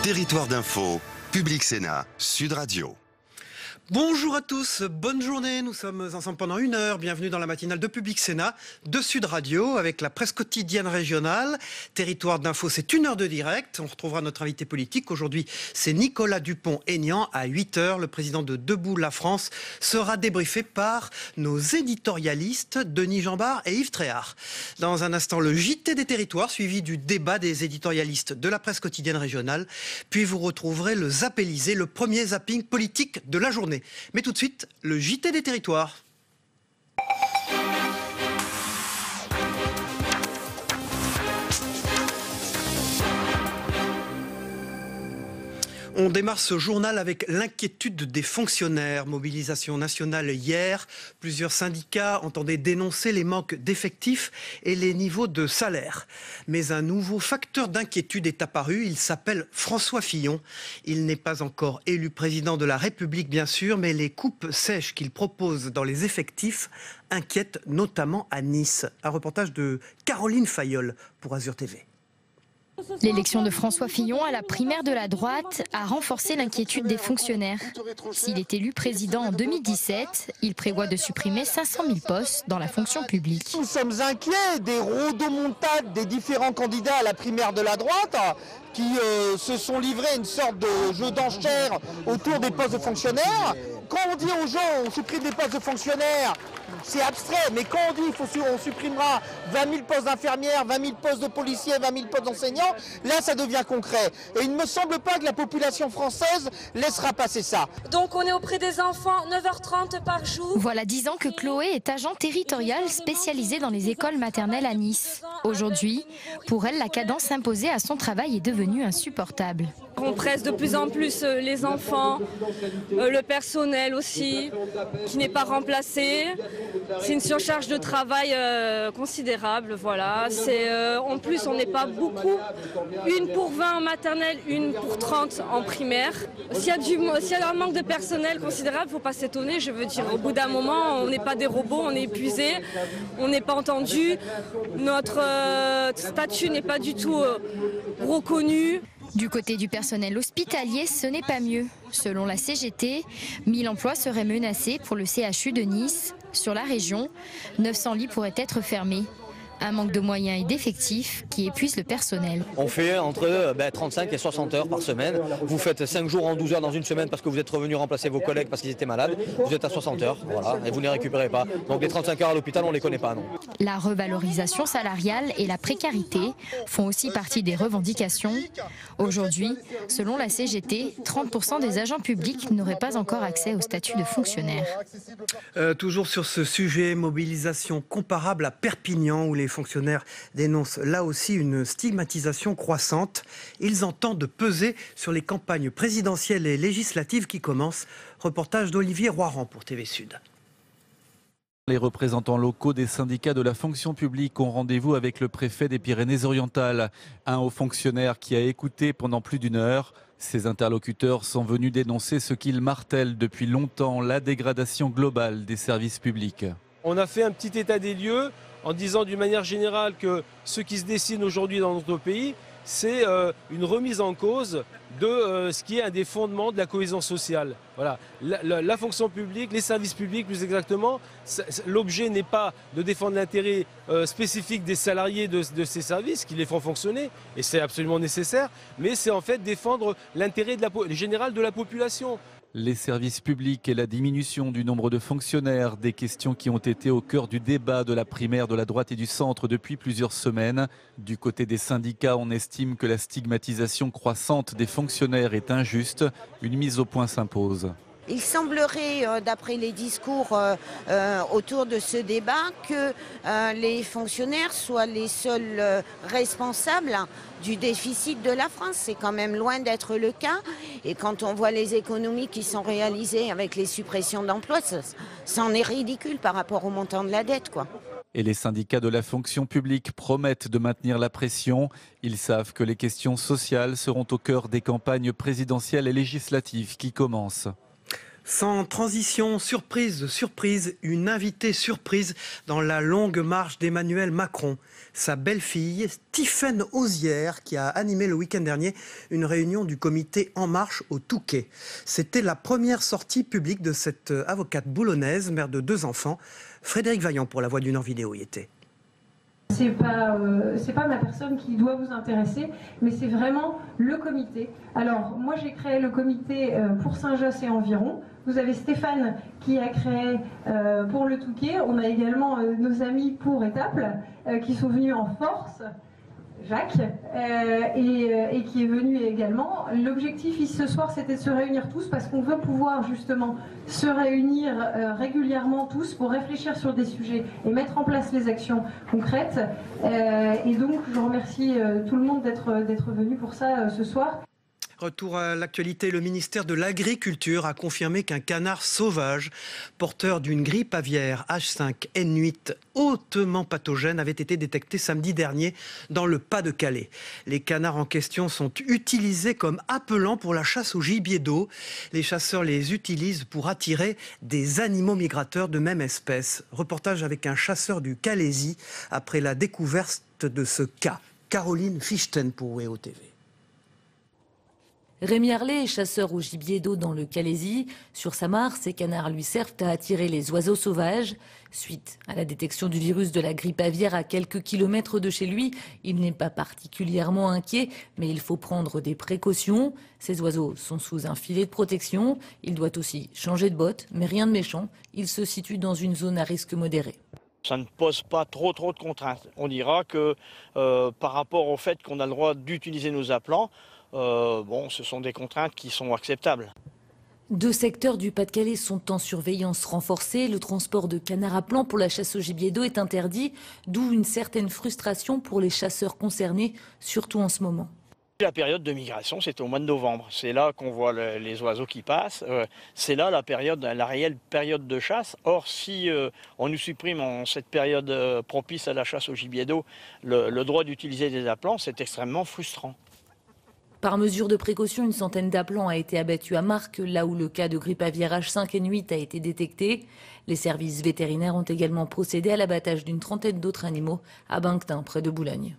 Territoire d'info, Public Sénat, Sud Radio. Bonjour à tous, bonne journée, nous sommes ensemble pendant 1 heure, bienvenue dans la matinale de Public Sénat de Sud Radio avec la presse quotidienne régionale. Territoire d'info, c'est 1 heure de direct, on retrouvera notre invité politique, aujourd'hui c'est Nicolas Dupont-Aignan à 8 heures, le président de Debout la France sera débriefé par nos éditorialistes Denis Jambard et Yves Tréhard. Dans un instant, le JT des territoires suivi du débat des éditorialistes de la presse quotidienne régionale, puis vous retrouverez le Zap Élysée, le premier zapping politique de la journée. Mais tout de suite, le JT des territoires. On démarre ce journal avec l'inquiétude des fonctionnaires. Mobilisation nationale hier. Plusieurs syndicats entendaient dénoncer les manques d'effectifs et les niveaux de salaire. Mais un nouveau facteur d'inquiétude est apparu. Il s'appelle François Fillon. Il n'est pas encore élu président de la République, bien sûr, mais les coupes sèches qu'il propose dans les effectifs inquiètent notamment à Nice. Un reportage de Caroline Fayolle pour Azur TV. L'élection de François Fillon à la primaire de la droite a renforcé l'inquiétude des fonctionnaires. S'il est élu président en 2017, il prévoit de supprimer 500 000 postes dans la fonction publique. Nous sommes inquiets des rodomontades des différents candidats à la primaire de la droite qui se sont livrés à une sorte de jeu d'enchères autour des postes de fonctionnaires. Quand on dit aux gens on supprime des postes de fonctionnaires, c'est abstrait, mais quand on dit on supprimera 20 000 postes d'infirmières, 20 000 postes de policiers, 20 000 postes d'enseignants, là ça devient concret. Et il ne me semble pas que la population française laissera passer ça. Donc on est auprès des enfants 9h30 par jour. Voilà 10 ans que Chloé est agent territorial spécialisé dans les écoles maternelles à Nice. Aujourd'hui, pour elle, la cadence imposée à son travail est devenue insupportable. On presse de plus en plus les enfants, le personnel aussi, qui n'est pas remplacé. C'est une surcharge de travail considérable. Voilà. En plus, on n'est pas beaucoup. 1 pour 20 en maternelle, 1 pour 30 en primaire. S'il y a un manque de personnel considérable, il ne faut pas s'étonner. Je veux dire, au bout d'un moment, on n'est pas des robots, on est épuisé, on n'est pas entendu. Notre statut n'est pas du tout reconnu. Du côté du personnel hospitalier, ce n'est pas mieux. Selon la CGT, 1000 emplois seraient menacés pour le CHU de Nice. Sur la région, 900 lits pourraient être fermés. Un manque de moyens et d'effectifs qui épuise le personnel. On fait entre 35 et 60 heures par semaine. Vous faites 5 jours en 12 heures dans une semaine parce que vous êtes revenu remplacer vos collègues parce qu'ils étaient malades. Vous êtes à 60 heures, voilà, et vous ne les récupérez pas. Donc les 35 heures à l'hôpital, on ne les connaît pas, non. La revalorisation salariale et la précarité font aussi partie des revendications. Aujourd'hui, selon la CGT, 30% des agents publics n'auraient pas encore accès au statut de fonctionnaire. Toujours sur ce sujet, mobilisation comparable à Perpignan où les fonctionnaires dénoncent là aussi une stigmatisation croissante. Ils entendent peser sur les campagnes présidentielles et législatives qui commencent. Reportage d'Olivier Roiran pour TV Sud. Les représentants locaux des syndicats de la fonction publique ont rendez-vous avec le préfet des Pyrénées-Orientales. Un haut fonctionnaire qui a écouté pendant plus d'1 heure. Ces interlocuteurs sont venus dénoncer ce qu'ils martèlent depuis longtemps, la dégradation globale des services publics. On a fait un petit état des lieux en disant d'une manière générale que ce qui se dessine aujourd'hui dans notre pays, c'est une remise en cause de ce qui est un des fondements de la cohésion sociale. Voilà. La fonction publique, les services publics plus exactement, l'objet n'est pas de défendre l'intérêt spécifique des salariés de ces services qui les font fonctionner, et c'est absolument nécessaire, mais c'est en fait défendre l'intérêt général de la population. Les services publics et la diminution du nombre de fonctionnaires, des questions qui ont été au cœur du débat de la primaire de la droite et du centre depuis plusieurs semaines. Du côté des syndicats, on estime que la stigmatisation croissante des fonctionnaires est injuste. Une mise au point s'impose. Il semblerait, d'après les discours autour de ce débat, que les fonctionnaires soient les seuls responsables du déficit de la France. C'est quand même loin d'être le cas. Et quand on voit les économies qui sont réalisées avec les suppressions d'emplois, c'en est ridicule par rapport au montant de la dette, quoi. Et les syndicats de la fonction publique promettent de maintenir la pression. Ils savent que les questions sociales seront au cœur des campagnes présidentielles et législatives qui commencent. Sans transition, surprise de surprise, une invitée surprise dans la longue marche d'Emmanuel Macron. Sa belle-fille, Tiffaine Ozière, qui a animé le week-end dernier une réunion du comité En Marche au Touquet. C'était la première sortie publique de cette avocate boulonnaise, mère de 2 enfants. Frédéric Vaillant pour La Voix du Nord Vidéo y était. C'est pas ma personne qui doit vous intéresser, mais c'est vraiment le comité. Alors, moi j'ai créé le comité pour Saint-Josse et environ. Vous avez Stéphane qui a créé pour le Touquet. On a également nos amis pour Étaples qui sont venus en force. Jacques, et qui est venu également. L'objectif ici ce soir, c'était de se réunir tous parce qu'on veut pouvoir justement se réunir régulièrement tous pour réfléchir sur des sujets et mettre en place les actions concrètes. Et donc, je remercie tout le monde d'être venu pour ça ce soir. Retour à l'actualité, le ministère de l'Agriculture a confirmé qu'un canard sauvage porteur d'une grippe aviaire H5N8 hautement pathogène avait été détecté samedi dernier dans le Pas-de-Calais. Les canards en question sont utilisés comme appelants pour la chasse au gibier d'eau. Les chasseurs les utilisent pour attirer des animaux migrateurs de même espèce. Reportage avec un chasseur du Calaisis après la découverte de ce cas. Caroline Fichten pour WEO TV. Rémi Harlet est chasseur au gibier d'eau dans le Calaisis. Sur sa mare, ces canards lui servent à attirer les oiseaux sauvages. Suite à la détection du virus de la grippe aviaire à quelques kilomètres de chez lui, il n'est pas particulièrement inquiet, mais il faut prendre des précautions. Ces oiseaux sont sous un filet de protection. Il doit aussi changer de bottes, mais rien de méchant. Il se situe dans une zone à risque modéré. Ça ne pose pas trop de contraintes. On dira que par rapport au fait qu'on a le droit d'utiliser nos appelants, ce sont des contraintes qui sont acceptables. 2 secteurs du Pas-de-Calais sont en surveillance renforcée. Le transport de canards appelants pour la chasse au gibier d'eau est interdit, d'où une certaine frustration pour les chasseurs concernés, surtout en ce moment. La période de migration, c'est au mois de novembre. C'est là qu'on voit les oiseaux qui passent. C'est là la réelle période de chasse. Or, si on nous supprime en cette période propice à la chasse au gibier d'eau le droit d'utiliser des appelants, c'est extrêmement frustrant. Par mesure de précaution, une centaine d'appelants a été abattue à Marques, là où le cas de grippe aviaire H5N8 a été détecté. Les services vétérinaires ont également procédé à l'abattage d'une trentaine d'autres animaux à Banctin, près de Boulogne.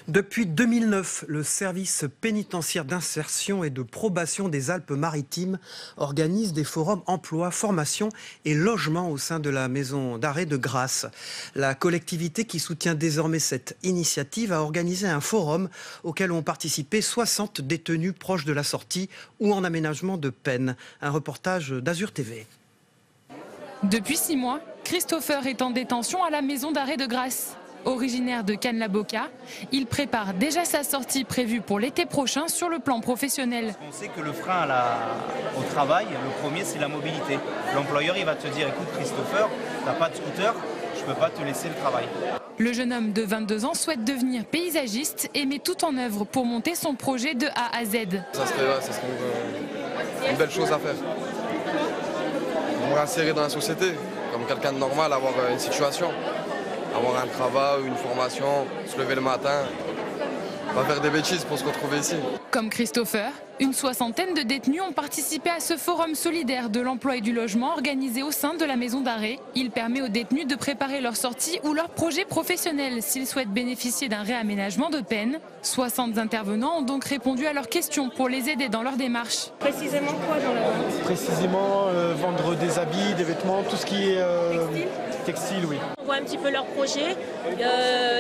Depuis 2009, le service pénitentiaire d'insertion et de probation des Alpes-Maritimes organise des forums emploi, formation et logement au sein de la maison d'arrêt de Grasse. La collectivité qui soutient désormais cette initiative a organisé un forum auquel ont participé 60 détenus proches de la sortie ou en aménagement de peine. Un reportage d'Azur TV. Depuis 6 mois, Christopher est en détention à la maison d'arrêt de Grasse. Originaire de Cannes-la-Boca, il prépare déjà sa sortie prévue pour l'été prochain sur le plan professionnel. On sait que le frein au travail, le premier, c'est la mobilité. L'employeur, il va te dire, écoute Christopher, tu n'as pas de scooter, je ne peux pas te laisser le travail. Le jeune homme de 22 ans souhaite devenir paysagiste et met tout en œuvre pour monter son projet de A à Z. Ça serait une belle chose à faire. Me réinsérer dans la société, comme quelqu'un de normal, avoir une situation. Avoir un travail, une formation, se lever le matin, pas faire des bêtises pour se retrouver ici. Comme Christopher, une 60aine de détenus ont participé à ce forum solidaire de l'emploi et du logement organisé au sein de la maison d'arrêt. Il permet aux détenus de préparer leur sortie ou leur projet professionnel s'ils souhaitent bénéficier d'un réaménagement de peine. 60 intervenants ont donc répondu à leurs questions pour les aider dans leur démarche. Précisément quoi dans la vente ? Précisément vendre des habits, des vêtements, tout ce qui est textile, oui. On voit un petit peu leur projet,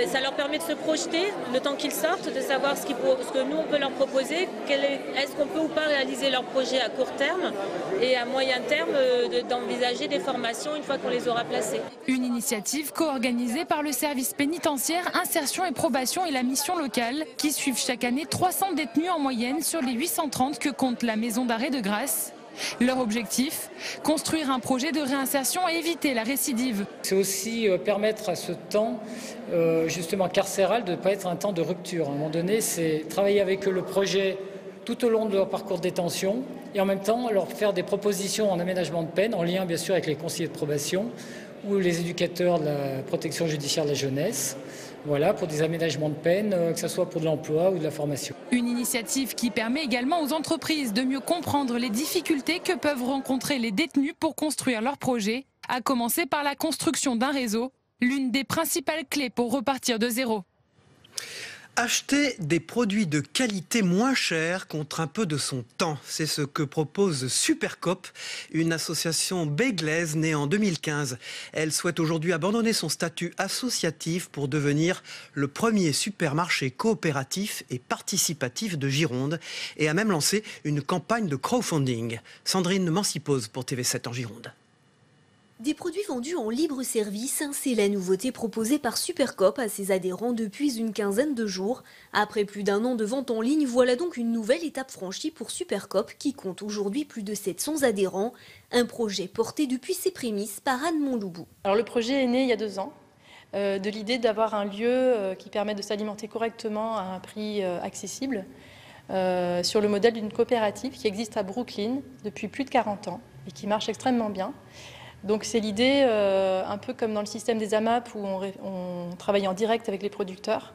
ça leur permet de se projeter le temps qu'ils sortent, de savoir ce que nous on peut leur proposer, est-ce qu'on peut ou pas réaliser leur projet à court terme et à moyen terme d'envisager des formations une fois qu'on les aura placés. Une initiative co-organisée par le service pénitentiaire, insertion et probation et la mission locale qui suivent chaque année 300 détenus en moyenne sur les 830 que compte la maison d'arrêt de Grasse. Leur objectif, construire un projet de réinsertion et éviter la récidive. C'est aussi permettre à ce temps justement carcéral de ne pas être un temps de rupture. À un moment donné, c'est travailler avec eux le projet tout au long de leur parcours de détention et en même temps leur faire des propositions en aménagement de peine, en lien bien sûr avec les conseillers de probation ou les éducateurs de la protection judiciaire de la jeunesse, Voilà, pour des aménagements de peine, que ce soit pour de l'emploi ou de la formation. Une initiative qui permet également aux entreprises de mieux comprendre les difficultés que peuvent rencontrer les détenus pour construire leurs projets, à commencer par la construction d'un réseau, l'une des principales clés pour repartir de zéro. Acheter des produits de qualité moins chers contre un peu de son temps, c'est ce que propose Supercoop, une association beyglaise née en 2015. Elle souhaite aujourd'hui abandonner son statut associatif pour devenir le premier supermarché coopératif et participatif de Gironde et a même lancé une campagne de crowdfunding. Sandrine Mancipose pour TV7 en Gironde. Des produits vendus en libre service, c'est la nouveauté proposée par Supercoop à ses adhérents depuis une quinzaine de jours. Après plus d'un an de vente en ligne, voilà donc une nouvelle étape franchie pour Supercoop qui compte aujourd'hui plus de 700 adhérents. Un projet porté depuis ses prémices par Anne Montloubou. Alors le projet est né il y a 2 ans, de l'idée d'avoir un lieu qui permet de s'alimenter correctement à un prix accessible, sur le modèle d'une coopérative qui existe à Brooklyn depuis plus de 40 ans et qui marche extrêmement bien. Donc c'est l'idée, un peu comme dans le système des AMAP où on travaille en direct avec les producteurs,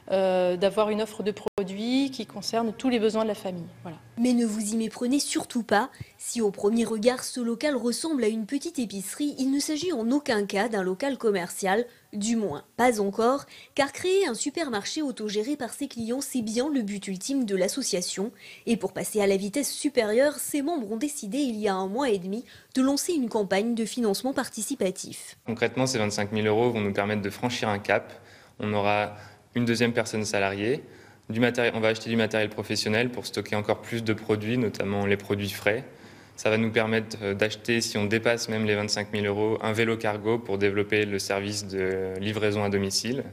d'avoir une offre de produits qui concerne tous les besoins de la famille. Voilà. Mais ne vous y méprenez surtout pas. Si au premier regard ce local ressemble à une petite épicerie, il ne s'agit en aucun cas d'un local commercial, du moins pas encore, car créer un supermarché autogéré par ses clients, c'est bien le but ultime de l'association. Et pour passer à la vitesse supérieure, ses membres ont décidé il y a 1 mois et demi de lancer une campagne de financement participatif. Concrètement, ces 25 000 € vont nous permettre de franchir un cap. On aura une deuxième personne salariée. On va acheter du matériel professionnel pour stocker encore plus de produits, notamment les produits frais. Ça va nous permettre d'acheter, si on dépasse même les 25 000 €, un vélo cargo pour développer le service de livraison à domicile.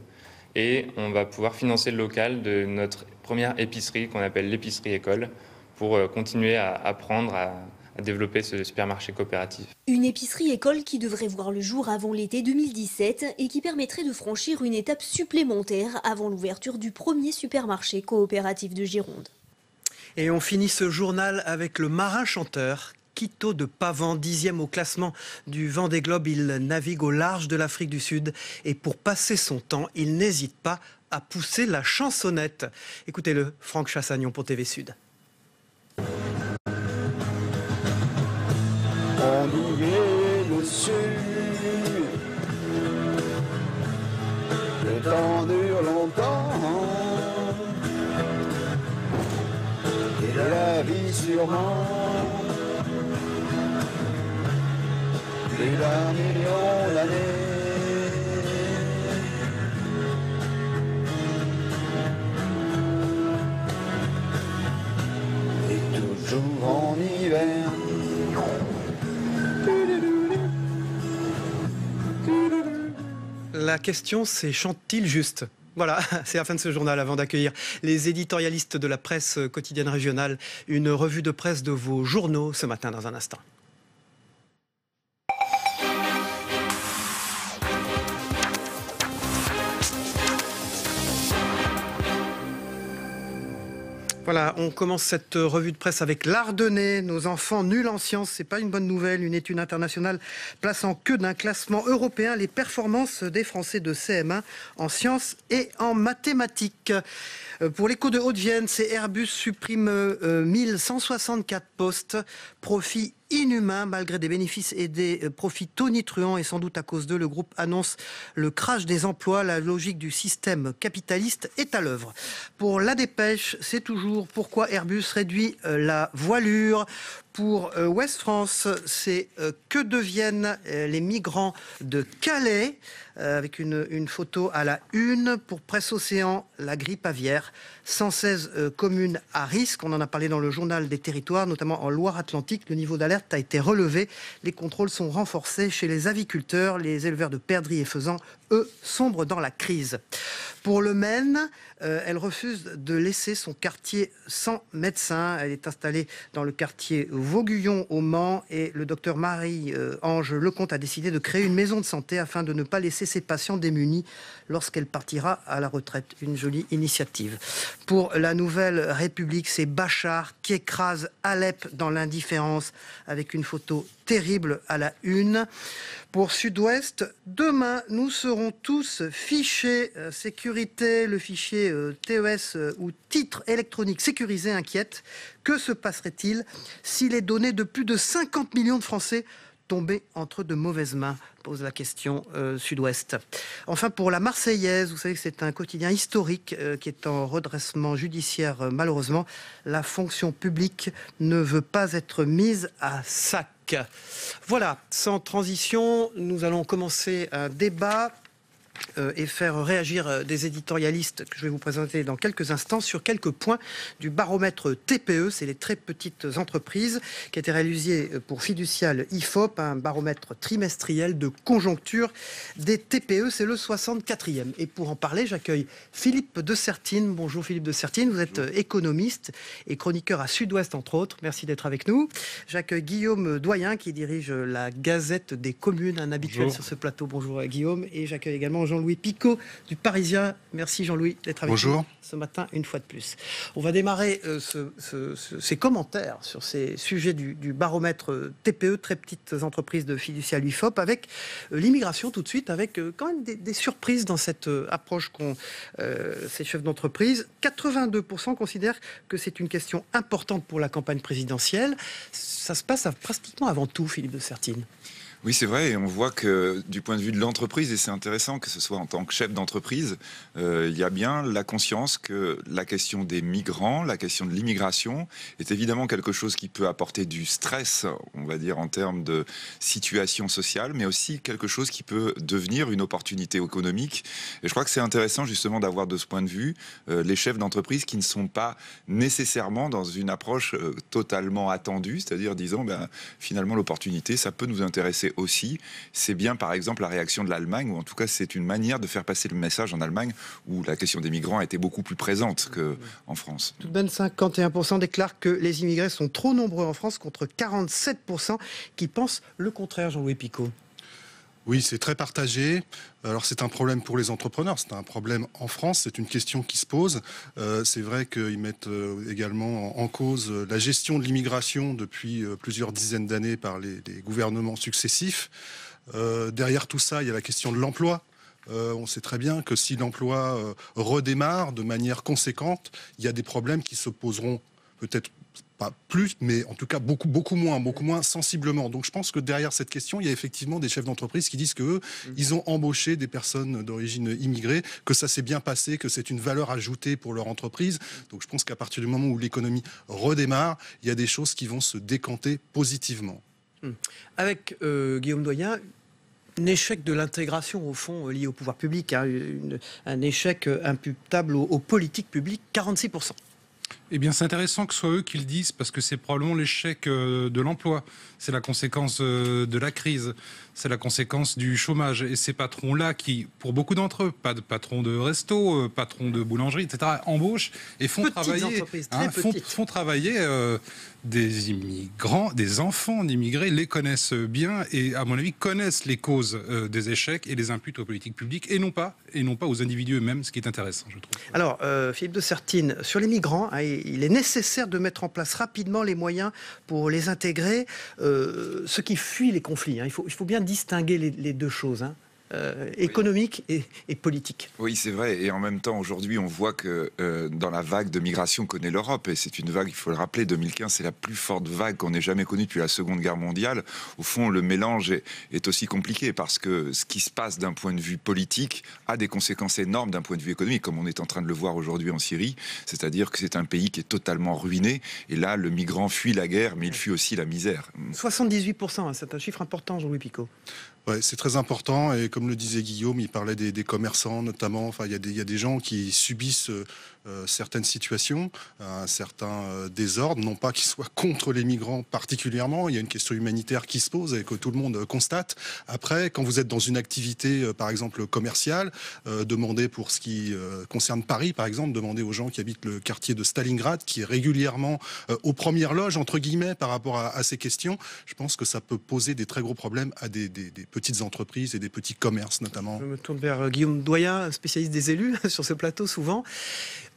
Et on va pouvoir financer le local de notre première épicerie qu'on appelle l'épicerie école pour continuer à apprendre à développer ce supermarché coopératif. Une épicerie école qui devrait voir le jour avant l'été 2017 et qui permettrait de franchir une étape supplémentaire avant l'ouverture du premier supermarché coopératif de Gironde. Et on finit ce journal avec le marin chanteur Quito de Pavan, 10e au classement du Vendée Globe. Il navigue au large de l'Afrique du Sud et pour passer son temps, il n'hésite pas à pousser la chansonnette. Écoutez-le, Franck Chassagnon pour TV Sud. On y est dessus, le temps dure longtemps, et la vie sûrement, plus d'1 million d'années. Et toujours en hiver. La question, c'est chante-t-il juste ? Voilà, c'est la fin de ce journal avant d'accueillir les éditorialistes de la presse quotidienne régionale. Une revue de presse de vos journaux ce matin dans un instant. Voilà, on commence cette revue de presse avec l'Ardennais. Nos enfants nuls en sciences, c'est pas une bonne nouvelle. Une étude internationale place en queue d'un classement européen les performances des Français de CM1 en sciences et en mathématiques. Pour l'Écho de Haute-Vienne, c'est Airbus supprime 1164 postes, profit inhumain malgré des bénéfices et des profits tonitruants et sans doute à cause d'eux, le groupe annonce le crash des emplois. La logique du système capitaliste est à l'œuvre. Pour La Dépêche, c'est toujours pourquoi Airbus réduit la voilure. Pour Ouest France, c'est que deviennent les migrants de Calais, avec une photo à la une. Pour Presse Océan, la grippe aviaire, 116 communes à risque. On en a parlé dans le journal des territoires, notamment en Loire-Atlantique. Le niveau d'alerte a été relevé. Les contrôles sont renforcés chez les aviculteurs. Les éleveurs de perdrix et faisans, eux, sombrent dans la crise. Pour le Maine, elle refuse de laisser son quartier sans médecin. Elle est installée dans le quartier Vauguyon au Mans et le docteur Marie-Ange Lecomte a décidé de créer une maison de santé afin de ne pas laisser ses patients démunis lorsqu'elle partira à la retraite. Une jolie initiative. Pour La Nouvelle République, c'est Bachar qui écrase Alep dans l'indifférence avec une photo terrible à la une. Pour Sud-Ouest, demain, nous serons tous fichés sécurité. Le fichier TES ou titre électronique sécurisé inquiète. Que se passerait-il si les données de plus de 50 millions de Français tombaient entre de mauvaises mains? Pose la question Sud-Ouest. Enfin, pour la Marseillaise, vous savez que c'est un quotidien historique qui est en redressement judiciaire. Malheureusement, la fonction publique ne veut pas être mise à sac. Voilà, sans transition, nous allons commencer un débat et faire réagir des éditorialistes que je vais vous présenter dans quelques instants sur quelques points du baromètre TPE, c'est les très petites entreprises, qui a été réalisé pour Fiducial IFOP, un baromètre trimestriel de conjoncture des TPE, c'est le 64e. Et pour en parler, j'accueille Philippe de Sertine. Bonjour Philippe de Sertine, vous êtes économiste et chroniqueur à Sud-Ouest entre autres, merci d'être avec nous. J'accueille Guillaume Doyen qui dirige la Gazette des communes, un habituel sur ce plateau. Bonjour Guillaume. Et j'accueille également Jean-Louis Picot du Parisien. Merci Jean-Louis d'être avec nous ce matin une fois de plus. On va démarrer ces commentaires sur ces sujets du baromètre TPE, très petites entreprises de Fiducial IFOP, avec l'immigration tout de suite, avec quand même des surprises dans cette approche qu'ont ces chefs d'entreprise. 82% considèrent que c'est une question importante pour la campagne présidentielle. Ça se passe pratiquement avant tout, Philippe de Sertine. Oui, c'est vrai, et on voit que du point de vue de l'entreprise, et c'est intéressant que ce soit en tant que chef d'entreprise, il y a bien la conscience que la question des migrants, la question de l'immigration est évidemment quelque chose qui peut apporter du stress, on va dire, en termes de situation sociale, mais aussi quelque chose qui peut devenir une opportunité économique. Et je crois que c'est intéressant justement d'avoir de ce point de vue les chefs d'entreprise qui ne sont pas nécessairement dans une approche totalement attendue, c'est-à-dire disant finalement l'opportunité, ça peut nous intéresser aussi. C'est bien par exemple la réaction de l'Allemagne, ou en tout cas c'est une manière de faire passer le message en Allemagne où la question des migrants a été beaucoup plus présente qu'en France. Tout de même, 51% déclarent que les immigrés sont trop nombreux en France contre 47% qui pensent le contraire, Jean-Louis Picot. Oui, c'est très partagé. Alors c'est un problème pour les entrepreneurs, c'est un problème en France, c'est une question qui se pose. C'est vrai qu'ils mettent également en cause la gestion de l'immigration depuis plusieurs dizaines d'années par les gouvernements successifs. Derrière tout ça, il y a la question de l'emploi. On sait très bien que si l'emploi redémarre de manière conséquente, il y a des problèmes qui se poseront peut-être pas plus, mais en tout cas beaucoup moins sensiblement. Donc je pense que derrière cette question, il y a effectivement des chefs d'entreprise qui disent qu'eux, ils ont embauché des personnes d'origine immigrée, que ça s'est bien passé, que c'est une valeur ajoutée pour leur entreprise. Donc je pense qu'à partir du moment où l'économie redémarre, il y a des choses qui vont se décanter positivement. Avec Guillaume Doyen, un échec de l'intégration, au fond, lié au pouvoir public, hein, un échec imputable aux politiques publiques, 46%. Eh bien, c'est intéressant que ce soit eux qui le disent, parce que c'est probablement l'échec de l'emploi. C'est la conséquence de la crise. C'est la conséquence du chômage. Et ces patrons-là qui, pour beaucoup d'entre eux, pas de patrons de resto, patrons de boulangerie, etc., embauchent et font travailler des immigrants, des enfants d'immigrés, les connaissent bien et, à mon avis, connaissent les causes des échecs et les imputent aux politiques publiques et non pas aux individus eux-mêmes, ce qui est intéressant, je trouve. Alors, Philippe de Sertine, sur les migrants, il est nécessaire de mettre en place rapidement les moyens pour les intégrer, ceux qui fuient les conflits. Hein. Il faut bien distinguer les deux choses. Hein. Économique et politique. Oui, c'est vrai. Et en même temps, aujourd'hui, on voit que dans la vague de migration connaît l'Europe, et c'est une vague, il faut le rappeler, 2015, c'est la plus forte vague qu'on ait jamais connue depuis la Seconde Guerre mondiale. Au fond, le mélange est aussi compliqué parce que ce qui se passe d'un point de vue politique a des conséquences énormes d'un point de vue économique, comme on est en train de le voir aujourd'hui en Syrie. C'est-à-dire que c'est un pays qui est totalement ruiné. Et là, le migrant fuit la guerre, mais il fuit aussi la misère. 78%, hein, c'est un chiffre important, Jean-Louis Picot. Ouais, c'est très important et comme le disait Guillaume, il parlait des commerçants notamment. Enfin, il y a des gens qui subissent certaines situations, un certain désordre, non pas qu'ils soient contre les migrants particulièrement. Il y a une question humanitaire qui se pose et que tout le monde constate. Après, quand vous êtes dans une activité, par exemple commerciale, demandez pour ce qui concerne Paris, par exemple, demandez aux gens qui habitent le quartier de Stalingrad, qui est régulièrement aux premières loges entre guillemets par rapport à ces questions. Je pense que ça peut poser des très gros problèmes à des petites entreprises et des petits commerces notamment. Je me tourne vers Guillaume Doyen, spécialiste des élus sur ce plateau souvent.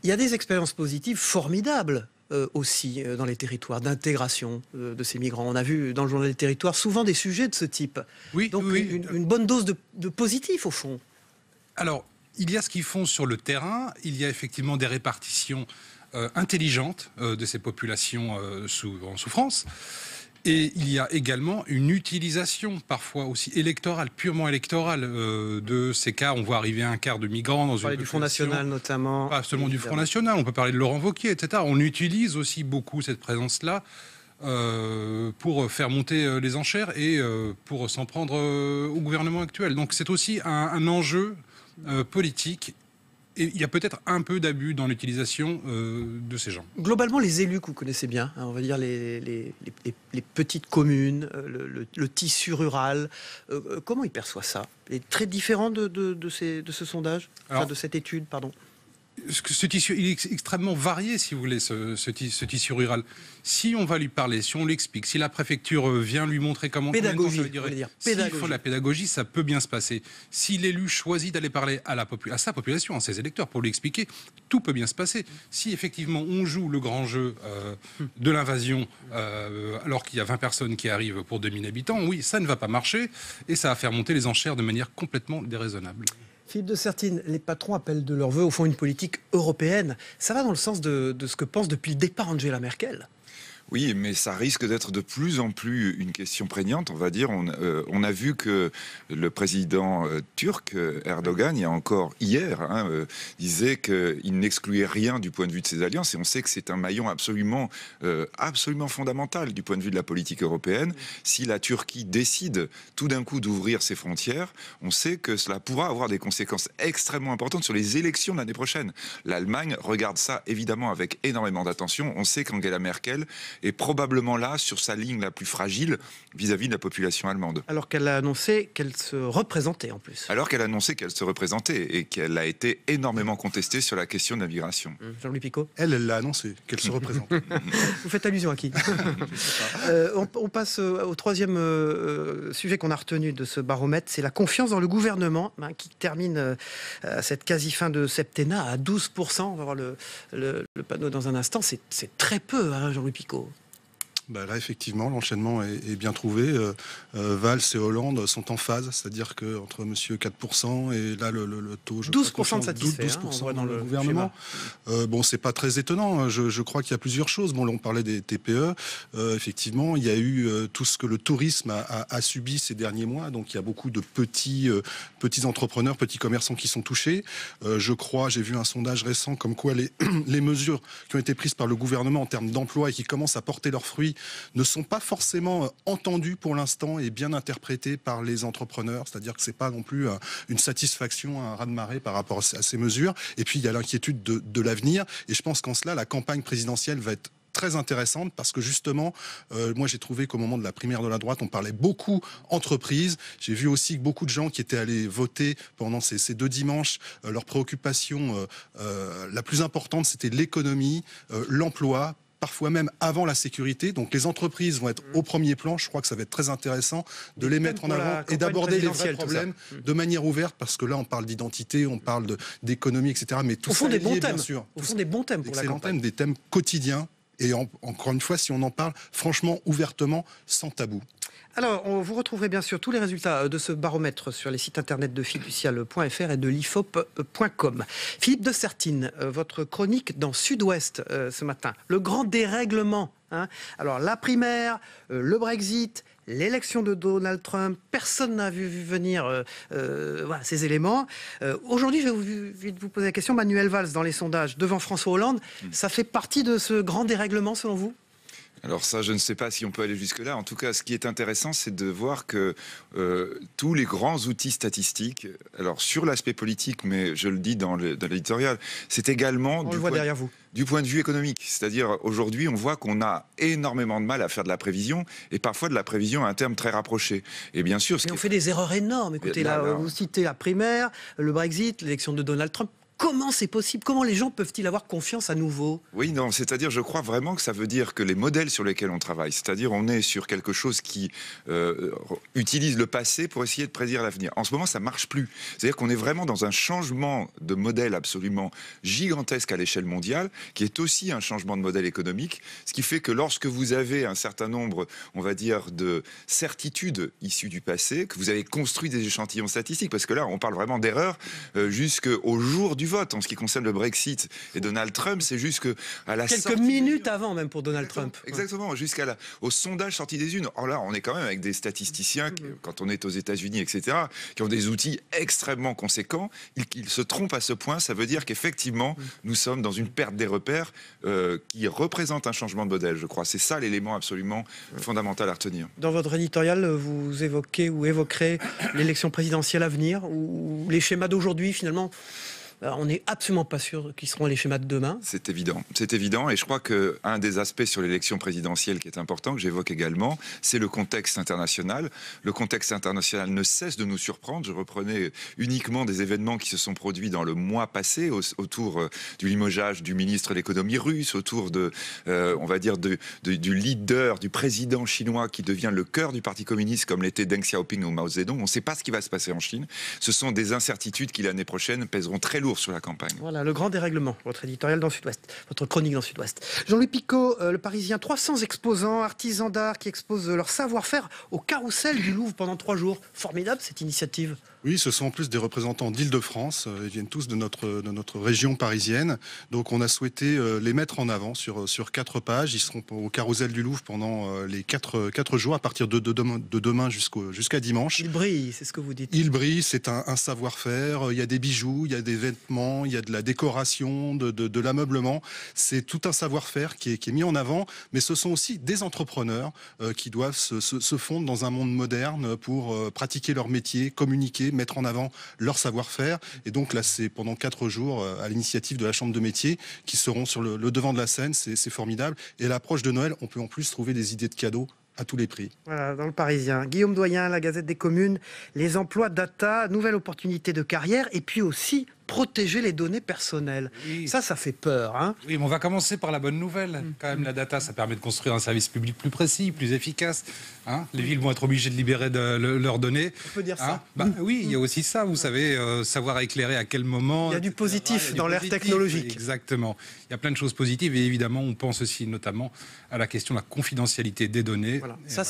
Il y a des expériences positives formidables aussi dans les territoires, d'intégration de ces migrants. On a vu dans le journal des territoires souvent des sujets de ce type. Oui, donc oui. Une bonne dose de positif au fond. Alors, il y a ce qu'ils font sur le terrain, il y a effectivement des répartitions intelligentes de ces populations en souffrance. Et il y a également une utilisation parfois aussi électorale, purement électorale de ces cas. On voit arriver un quart de migrants dans une population. Du Front National notamment. Pas seulement du Front National, on peut parler de Laurent Wauquiez, etc. On utilise aussi beaucoup cette présence-là pour faire monter les enchères et pour s'en prendre au gouvernement actuel. Donc c'est aussi un enjeu politique. Et il y a peut-être un peu d'abus dans l'utilisation de ces gens. Globalement, les élus que vous connaissez bien, hein, on va dire les petites communes, le tissu rural, comment ils perçoivent ça? Est très différent de ce sondage, de cette étude, pardon. Ce tissu, il est extrêmement varié, si vous voulez, ce tissu rural. Si on va lui parler, si on l'explique, si la préfecture vient lui montrer comment... Pédagogie, s'il faut de la pédagogie, ça peut bien se passer. Si l'élu choisit d'aller parler à sa population, à ses électeurs, pour lui expliquer, tout peut bien se passer. Si effectivement on joue le grand jeu de l'invasion, alors qu'il y a 20 personnes qui arrivent pour 2000 habitants, oui, ça ne va pas marcher, et ça va faire monter les enchères de manière complètement déraisonnable. Philippe de Sertine, les patrons appellent de leur vœu, au fond, une politique européenne. Ça va dans le sens de ce que pense depuis le départ Angela Merkel. Oui, mais ça risque d'être de plus en plus une question prégnante, on va dire. On a vu que le président turc, Erdogan, il y a encore hier, disait qu'il n'excluait rien du point de vue de ses alliances. Et on sait que c'est un maillon absolument fondamental du point de vue de la politique européenne. Si la Turquie décide tout d'un coup d'ouvrir ses frontières, on sait que cela pourra avoir des conséquences extrêmement importantes sur les élections de l'année prochaine. L'Allemagne regarde ça évidemment avec énormément d'attention. On sait qu'Angela Merkel est probablement là sur sa ligne la plus fragile vis-à-vis de la population allemande. Alors qu'elle a annoncé qu'elle se représentait en plus. Alors qu'elle a annoncé qu'elle se représentait et qu'elle a été énormément contestée sur la question de la migration. Jean-Louis Picot. Elle l'a annoncé, qu'elle se représente. Vous faites allusion à qui? On passe au troisième sujet qu'on a retenu de ce baromètre, c'est la confiance dans le gouvernement, qui termine cette quasi-fin de septennat à 12%. On va voir le panneau dans un instant. C'est très peu, Jean-Louis Picot. Là, effectivement, l'enchaînement est bien trouvé. Valls et Hollande sont en phase, c'est-à-dire qu'entre monsieur 4% et là, le taux... 12% de satisfait, 12% dans le gouvernement. C'est pas très étonnant. Je crois qu'il y a plusieurs choses. Là, on parlait des TPE. Effectivement, il y a eu tout ce que le tourisme a subi ces derniers mois. Donc, il y a beaucoup de petits entrepreneurs, petits commerçants qui sont touchés. J'ai vu un sondage récent comme quoi les mesures qui ont été prises par le gouvernement en termes d'emploi et qui commencent à porter leurs fruits ne sont pas forcément entendus pour l'instant et bien interprétés par les entrepreneurs. C'est-à-dire que c'est pas non plus une satisfaction, un raz-de-marée par rapport à ces mesures. Et puis, il y a l'inquiétude de l'avenir. Et je pense qu'en cela, la campagne présidentielle va être très intéressante parce que justement, moi j'ai trouvé qu'au moment de la primaire de la droite, on parlait beaucoup entreprises. J'ai vu aussi que beaucoup de gens qui étaient allés voter pendant ces 2 dimanches, leur préoccupation la plus importante, c'était l'économie, l'emploi, parfois même avant la sécurité. Donc les entreprises vont être au premier plan. Je crois que ça va être très intéressant de les mettre en avant et d'aborder les vrais problèmes de manière ouverte, parce que là, on parle d'identité, on parle d'économie, etc. Mais tout ça est lié, bien sûr. Au fond, des bons thèmes pour la campagne. Des thèmes quotidiens. Et encore une fois, si on en parle franchement, ouvertement, sans tabou. Alors, vous retrouverez bien sûr tous les résultats de ce baromètre sur les sites internet de fiducial.fr et de l'ifop.com. Philippe de Sertine, votre chronique dans Sud-Ouest ce matin. Le grand dérèglement. Alors, la primaire, le Brexit, l'élection de Donald Trump, personne n'a vu venir ces éléments. Aujourd'hui, je vais vous poser la question. Manuel Valls, dans les sondages, devant François Hollande, ça fait partie de ce grand dérèglement, selon vous ? Alors ça, je ne sais pas si on peut aller jusque-là. En tout cas, ce qui est intéressant, c'est de voir que tous les grands outils statistiques, alors sur l'aspect politique, mais je le dis dans l'éditorial, c'est également du point de vue économique. C'est-à-dire, aujourd'hui, on voit qu'on a énormément de mal à faire de la prévision, et parfois de la prévision à un terme très rapproché. Et bien sûr... Mais on fait des erreurs énormes. Écoutez, là, vous citez la primaire, le Brexit, l'élection de Donald Trump. Comment c'est possible? Comment les gens peuvent-ils avoir confiance à nouveau? Oui, non, c'est-à-dire, je crois vraiment que ça veut dire que les modèles sur lesquels on travaille, c'est-à-dire on est sur quelque chose qui utilise le passé pour essayer de prédire l'avenir. En ce moment, ça marche plus. C'est-à-dire qu'on est vraiment dans un changement de modèle absolument gigantesque à l'échelle mondiale, qui est aussi un changement de modèle économique, ce qui fait que lorsque vous avez un certain nombre, on va dire, de certitudes issues du passé, que vous avez construit des échantillons statistiques, parce que là, on parle vraiment d'erreurs jusqu'au jour du vote. En ce qui concerne le Brexit et Donald Trump, c'est jusqu'à la quelques minutes avant même pour Donald Trump. Exactement, jusqu'au sondage sorti des urnes. Or là, on est quand même avec des statisticiens, quand on est aux États-Unis, etc., qui ont des outils extrêmement conséquents. Ils se trompent à ce point. Ça veut dire qu'effectivement, nous sommes dans une perte des repères qui représente un changement de modèle, je crois. C'est ça l'élément absolument fondamental à retenir. Dans votre éditorial, vous évoquez ou évoquerez l'élection présidentielle à venir, ou les schémas d'aujourd'hui, finalement, on n'est absolument pas sûr qu'ils seront les schémas de demain. C'est évident, et je crois qu'un des aspects sur l'élection présidentielle qui est important, que j'évoque également, c'est le contexte international. Le contexte international ne cesse de nous surprendre. Je reprenais uniquement des événements qui se sont produits dans le mois passé, autour du limogeage du ministre de l'économie russe, autour on va dire, du leader, du président chinois qui devient le cœur du Parti communiste, comme l'était Deng Xiaoping ou Mao Zedong. On ne sait pas ce qui va se passer en Chine. Ce sont des incertitudes qui, l'année prochaine, pèseront très lourd sur la campagne. Voilà, le grand dérèglement, votre éditorial dans Sud-Ouest, votre chronique dans Sud-Ouest. Jean-Louis Picot, Le Parisien, 300 exposants, artisans d'art qui exposent leur savoir-faire au carrousel du Louvre pendant 3 jours. Formidable cette initiative. Oui, ce sont en plus des représentants d'Île-de-France. Ils viennent tous de notre région parisienne. Donc on a souhaité les mettre en avant sur 4 pages. Ils seront au carrousel du Louvre pendant les 4 jours, à partir de demain jusqu'à dimanche. Il brille, c'est ce que vous dites. Il brille, c'est un savoir-faire. Il y a des bijoux, il y a des vêtements, il y a de la décoration, de l'ameublement. C'est tout un savoir-faire qui est mis en avant. Mais ce sont aussi des entrepreneurs qui doivent se fondre dans un monde moderne pour pratiquer leur métier, communiquer, mettre en avant leur savoir-faire. Et donc là, c'est pendant 4 jours à l'initiative de la Chambre de métier qui seront sur le devant de la scène. C'est formidable. Et à l'approche de Noël, on peut en plus trouver des idées de cadeaux à tous les prix. Voilà, dans Le Parisien. Guillaume Doyen, la Gazette des communes, les emplois data, nouvelle opportunité de carrière, et puis aussi protéger les données personnelles. Oui. Ça fait peur. Hein. Oui, mais on va commencer par la bonne nouvelle. Quand même, la data, ça permet de construire un service public plus précis, plus efficace. Hein. Les villes vont être obligées de libérer leurs données. On peut dire ça. Oui, il y a aussi ça, vous savez, savoir éclairer à quel moment... Il y a du positif dans l'ère technologique. Exactement. Il y a plein de choses positives, et évidemment, on pense aussi notamment à la question de la confidentialité des données. Voilà. Ça,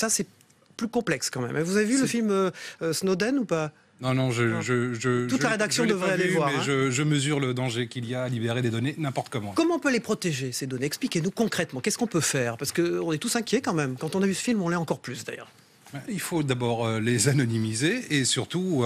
c'est plus complexe quand même. Vous avez vu le film Snowden ou pas ? Non, toute la rédaction devrait aller voir. Mais je mesure le danger qu'il y a à libérer des données n'importe comment. Comment on peut les protéger, ces données? Expliquez-nous concrètement, qu'est-ce qu'on peut faire? Parce qu'on est tous inquiets quand même. Quand on a vu ce film, on l'est encore plus d'ailleurs. Il faut d'abord les anonymiser et surtout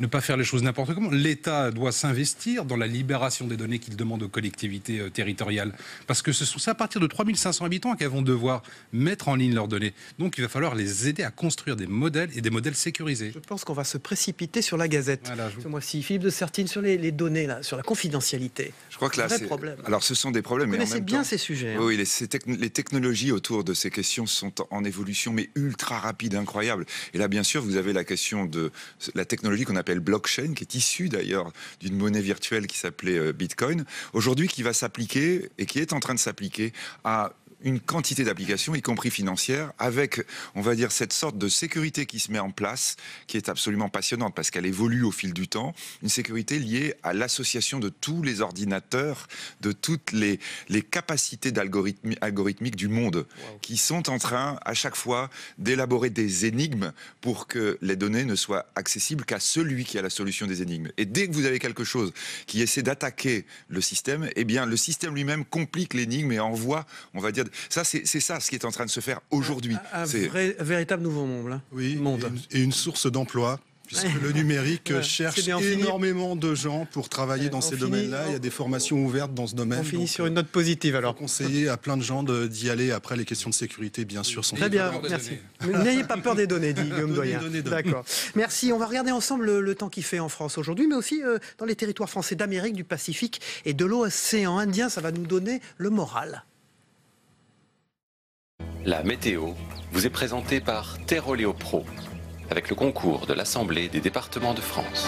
ne pas faire les choses n'importe comment. L'État doit s'investir dans la libération des données qu'il demande aux collectivités territoriales. Parce que c'est à partir de 3500 habitants qu'elles vont devoir mettre en ligne leurs données. Donc il va falloir les aider à construire des modèles et des modèles sécurisés. Je pense qu'on va se précipiter sur la Gazette. Voilà, ce mois-ci. Philippe de Sertine, sur les données, là, sur la confidentialité. Je crois que là, c'est... Alors ce sont des problèmes. Vous connaissez bien temps, ces sujets. Oui, les technologies autour de ces questions sont en évolution, mais ultra rapides, incroyable. Et là, bien sûr, vous avez la question de la technologie qu'on appelle blockchain, qui est issue d'ailleurs d'une monnaie virtuelle qui s'appelait Bitcoin, aujourd'hui qui va s'appliquer et qui est en train de s'appliquer à une quantité d'applications, y compris financières, avec, on va dire, cette sorte de sécurité qui se met en place, qui est absolument passionnante, parce qu'elle évolue au fil du temps, une sécurité liée à l'association de tous les ordinateurs, de toutes les capacités algorithmiques du monde, qui sont en train, à chaque fois, d'élaborer des énigmes pour que les données ne soient accessibles qu'à celui qui a la solution des énigmes. Et dès que vous avez quelque chose qui essaie d'attaquer le système, eh bien, le système lui-même complique l'énigme et envoie, on va dire, ça, c'est ça ce qui est en train de se faire aujourd'hui. Un véritable nouveau monde. Là. Oui, et une source d'emploi. Puisque le numérique cherche énormément de gens pour travailler dans ces domaines-là. Il y a des formations ouvertes dans ce domaine. On finit sur une note positive alors. Conseiller à plein de gens d'y aller. Après, les questions de sécurité, bien sûr, sont... Très bien, merci. N'ayez pas peur des données, dit Guillaume Doyen. D'accord. Merci. On va regarder ensemble le temps qu'il fait en France aujourd'hui, mais aussi dans les territoires français d'Amérique, du Pacifique et de l'océan Indien. Ça va nous donner le moral. La météo vous est présentée par Terroléo Pro, avec le concours de l'Assemblée des départements de France.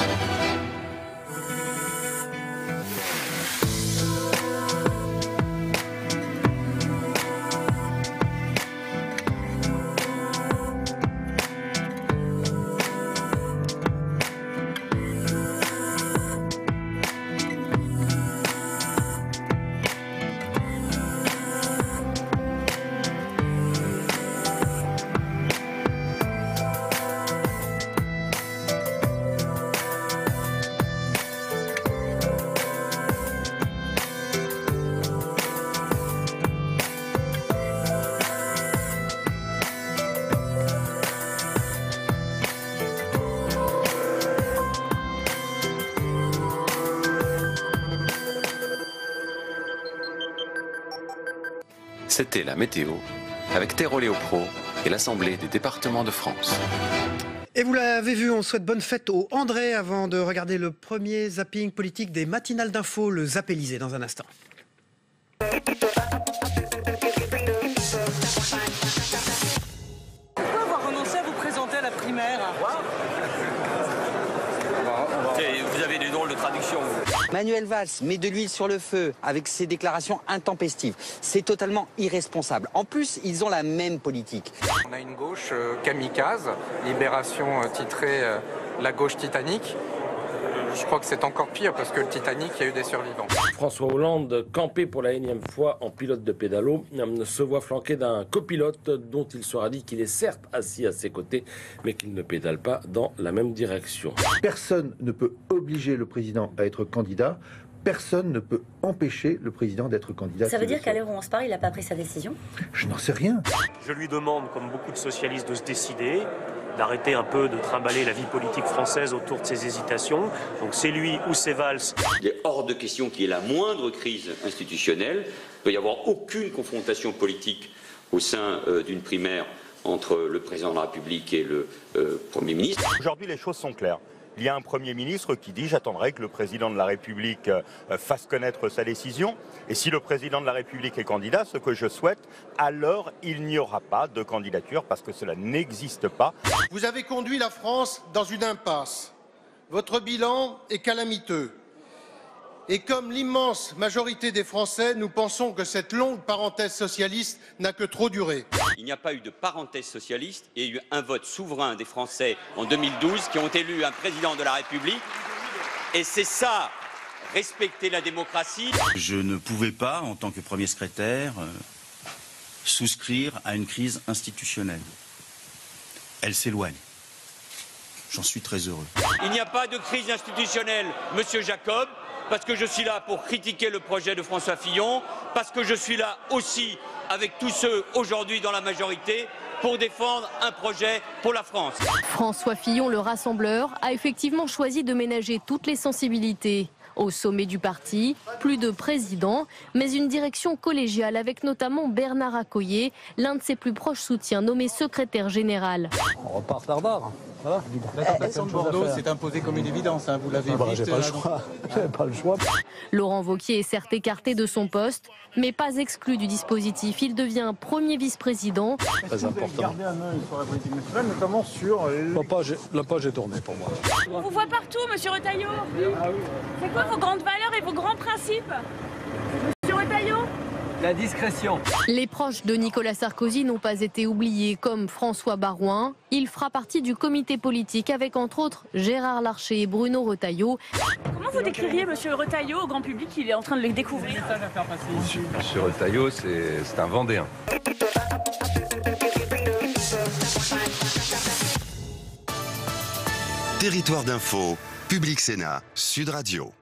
C'était la météo avec Terroléo Pro et l'Assemblée des départements de France. Et vous l'avez vu, on souhaite bonne fête au André avant de regarder le premier zapping politique des matinales d'infos, le Zappélisé, dans un instant. Pourquoi avoir renoncé à vous présenter à la primaire ? Vous avez des drôles de traduction. Manuel Valls met de l'huile sur le feu avec ses déclarations intempestives. C'est totalement irresponsable. En plus, ils ont la même politique. On a une gauche kamikaze, Libération titrée la gauche titanique. Je crois que c'est encore pire parce que le Titanic, il y a eu des survivants. François Hollande, campé pour la énième fois en pilote de pédalo, se voit flanqué d'un copilote dont il sera dit qu'il est certes assis à ses côtés, mais qu'il ne pédale pas dans la même direction. Personne ne peut obliger le président à être candidat. Personne ne peut empêcher le président d'être candidat. Ça veut dire qu'à l'heure où on se parle, il n'a pas pris sa décision ? Je n'en sais rien. Je lui demande, comme beaucoup de socialistes, de se décider, d'arrêter un peu de trimballer la vie politique française autour de ses hésitations. Donc c'est lui ou c'est Valls. Il est hors de question qu'il y ait la moindre crise institutionnelle. Il ne peut y avoir aucune confrontation politique au sein d'une primaire entre le président de la République et le Premier ministre. Aujourd'hui, les choses sont claires. Il y a un Premier ministre qui dit « j'attendrai que le président de la République fasse connaître sa décision ». Et si le président de la République est candidat, ce que je souhaite, alors il n'y aura pas de candidature parce que cela n'existe pas. Vous avez conduit la France dans une impasse. Votre bilan est calamiteux. Et comme l'immense majorité des Français, nous pensons que cette longue parenthèse socialiste n'a que trop duré. Il n'y a pas eu de parenthèse socialiste, il y a eu un vote souverain des Français en 2012 qui ont élu un président de la République. Et c'est ça, respecter la démocratie. Je ne pouvais pas, en tant que premier secrétaire, souscrire à une crise institutionnelle. Elle s'éloigne. J'en suis très heureux. Il n'y a pas de crise institutionnelle, monsieur Jacob. Parce que je suis là pour critiquer le projet de François Fillon, parce que je suis là aussi avec tous ceux aujourd'hui dans la majorité pour défendre un projet pour la France. François Fillon, le rassembleur, a effectivement choisi de ménager toutes les sensibilités. Au sommet du parti, plus de président, mais une direction collégiale avec notamment Bernard Accoyer, l'un de ses plus proches soutiens nommé secrétaire général. On repart dardard. Voilà. La tentation de Bordeaux s'est imposée comme une évidence, hein. Vous l'avez vite. J'ai pas le choix. J'ai pas le choix. Laurent Wauquiez est certes écarté de son poste, mais pas exclu du dispositif. Il devient premier vice-président. Très important. Garder un œil sur la politique nationale, notamment sur la page est tournée pour moi. On vous voit partout, monsieur Retailleau. C'est quoi vos grandes valeurs et vos grands principes, monsieur Retailleau? La discrétion. Les proches de Nicolas Sarkozy n'ont pas été oubliés, comme François Baroin. Il fera partie du comité politique avec entre autres Gérard Larcher et Bruno Retailleau. Comment vous décririez monsieur Retailleau au grand public? Il est en train de le découvrir. Monsieur Retailleau, c'est un Vendéen. Territoire d'info, Public Sénat, Sud Radio.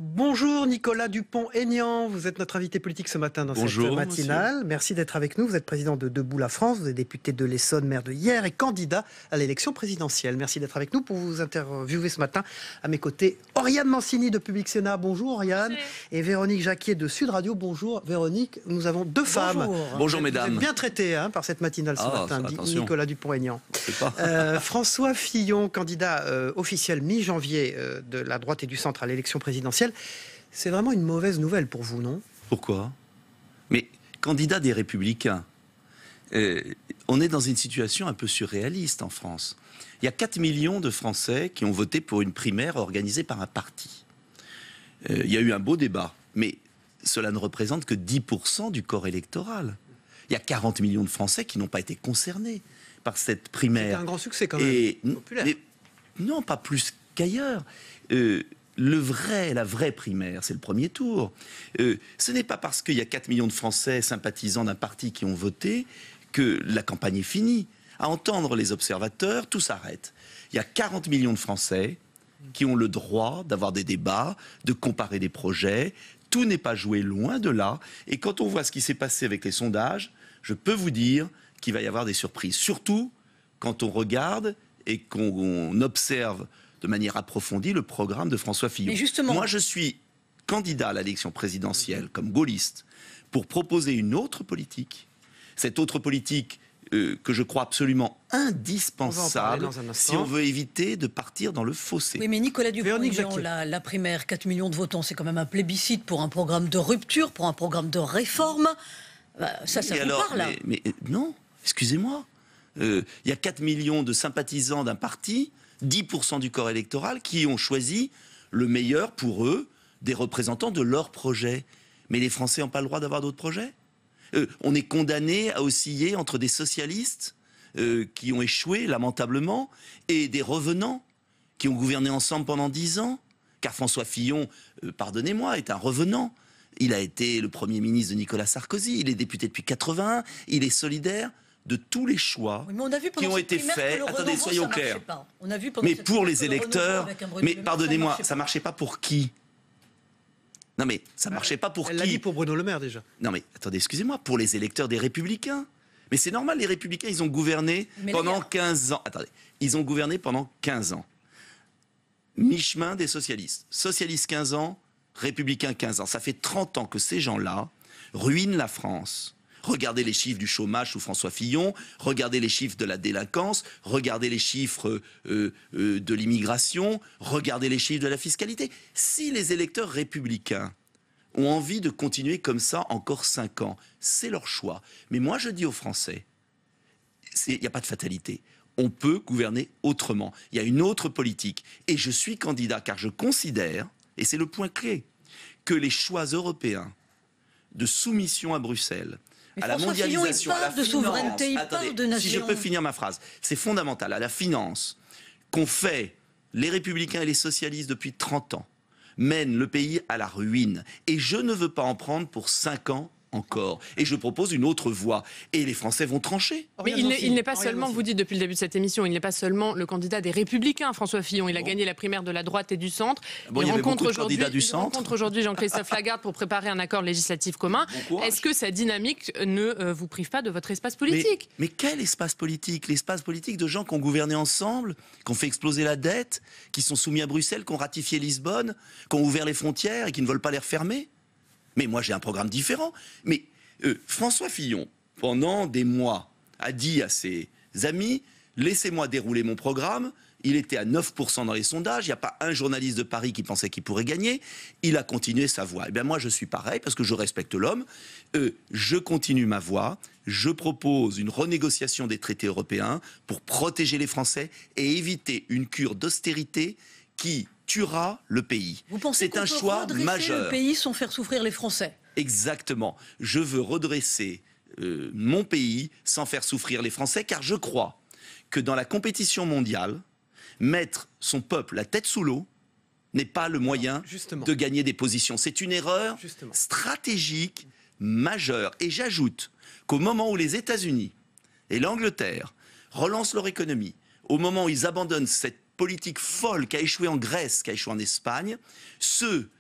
Bonjour Nicolas Dupont-Aignan, vous êtes notre invité politique ce matin dans cette matinale. Monsieur. Merci d'être avec nous. Vous êtes président de Debout la France, vous êtes député de l'Essonne, maire de Hyères et candidat à l'élection présidentielle. Merci d'être avec nous pour vous interviewer ce matin. À mes côtés, Oriane Mancini de Public Sénat. Bonjour Oriane. Bonjour. Et Véronique Jacquier de Sud Radio. Bonjour Véronique. Nous avons deux femmes. Bonjour mesdames. Vous êtes bien traitées par cette matinale ce matin, dit Nicolas Dupont-Aignan. François Fillon, candidat officiel mi-janvier de la droite et du centre à l'élection présidentielle. C'est vraiment une mauvaise nouvelle pour vous, non? Pourquoi? Mais candidat des Républicains, on est dans une situation un peu surréaliste en France. Il y a 4 millions de Français qui ont voté pour une primaire organisée par un parti. Il y a eu un beau débat, mais cela ne représente que 10% du corps électoral. Il y a 40 millions de Français qui n'ont pas été concernés par cette primaire. C'est un grand succès quand même, populaire. Mais, non, pas plus qu'ailleurs. La vraie primaire, c'est le premier tour. Ce n'est pas parce qu'il y a 4 millions de Français sympathisants d'un parti qui ont voté que la campagne est finie. À entendre les observateurs, tout s'arrête. Il y a 40 millions de Français qui ont le droit d'avoir des débats, de comparer des projets. Tout n'est pas joué, loin de là. Et quand on voit ce qui s'est passé avec les sondages, je peux vous dire qu'il va y avoir des surprises. Surtout quand on regarde et qu'on observe de manière approfondie le programme de François Fillon. Mais justement, moi, je suis candidat à l'élection présidentielle comme gaulliste pour proposer une autre politique. Cette autre politique que je crois absolument indispensable si on veut éviter de partir dans le fossé. Oui, mais Nicolas Dupont-Aignan, la primaire, 4 millions de votants, c'est quand même un plébiscite pour un programme de rupture, pour un programme de réforme. Ça vous parle. Mais non, excusez-moi. Il y a 4 millions de sympathisants d'un parti, 10% du corps électoral, qui ont choisi le meilleur pour eux des représentants de leur projet. Mais les Français n'ont pas le droit d'avoir d'autres projets. On est condamné à osciller entre des socialistes qui ont échoué lamentablement et des revenants qui ont gouverné ensemble pendant 10 ans. Car François Fillon, pardonnez-moi, est un revenant. Il a été le Premier ministre de Nicolas Sarkozy, il est député depuis 81, il est solidaire de tous les choix qui ont été faits. Attendez, soyons clairs. Mais pour les électeurs, mais pardonnez-moi, ça ne marchait pas pour qui ? Non mais ça ne marchait pas pour qui ? Elle l'a dit pour Bruno Le Maire déjà. Non mais attendez, excusez-moi, pour les électeurs des Républicains. Mais c'est normal, les Républicains, ils ont gouverné pendant 15 ans. Attendez, ils ont gouverné pendant 15 ans. Mi-chemin des socialistes. Socialistes 15 ans, Républicains 15 ans. Ça fait 30 ans que ces gens-là ruinent la France. Regardez les chiffres du chômage sous François Fillon, regardez les chiffres de la délinquance, regardez les chiffres de l'immigration, regardez les chiffres de la fiscalité. Si les électeurs républicains ont envie de continuer comme ça encore 5 ans, c'est leur choix. Mais moi je dis aux Français, il n'y a pas de fatalité. On peut gouverner autrement. Il y a une autre politique. Et je suis candidat car je considère, et c'est le point clé, que les choix européens de soumission à Bruxelles, à la mondialisation, à la finance, souveraineté, il parle de nation. Si je peux finir ma phrase, c'est fondamental, à la finance, qu'ont fait les Républicains et les socialistes depuis 30 ans, mène le pays à la ruine. Et je ne veux pas en prendre pour 5 ans encore. Et je propose une autre voie. Et les Français vont trancher. Mais il n'est pas seulement, vous dites depuis le début de cette émission, il n'est pas seulement le candidat des Républicains, François Fillon. Il a gagné la primaire de la droite et du centre. Il rencontre aujourd'hui Jean-Christophe Lagarde pour préparer un accord législatif commun. Est-ce que sa dynamique ne vous prive pas de votre espace politique ? Mais quel espace politique ? L'espace politique de gens qui ont gouverné ensemble, qui ont fait exploser la dette, qui sont soumis à Bruxelles, qui ont ratifié Lisbonne, qui ont ouvert les frontières et qui ne veulent pas les refermer. Mais moi, j'ai un programme différent. Mais François Fillon, pendant des mois, a dit à ses amis « Laissez-moi dérouler mon programme ». Il était à 9% dans les sondages. Il n'y a pas un journaliste de Paris qui pensait qu'il pourrait gagner. Il a continué sa voie. Eh bien, moi, je suis pareil parce que je respecte l'homme. Je continue ma voie. Je propose une renégociation des traités européens pour protéger les Français et éviter une cure d'austérité qui tuera le pays. Vous pensez c'est un choix majeur. Le pays sans faire souffrir les Français. Exactement. Je veux redresser mon pays sans faire souffrir les Français, car je crois que dans la compétition mondiale, mettre son peuple la tête sous l'eau n'est pas le moyen de gagner des positions. C'est une erreur stratégique majeure. Et j'ajoute qu'au moment où les États-Unis et l'Angleterre relancent leur économie, au moment où ils abandonnent cette politique folle qui a échoué en Grèce, qui a échoué en Espagne, ceux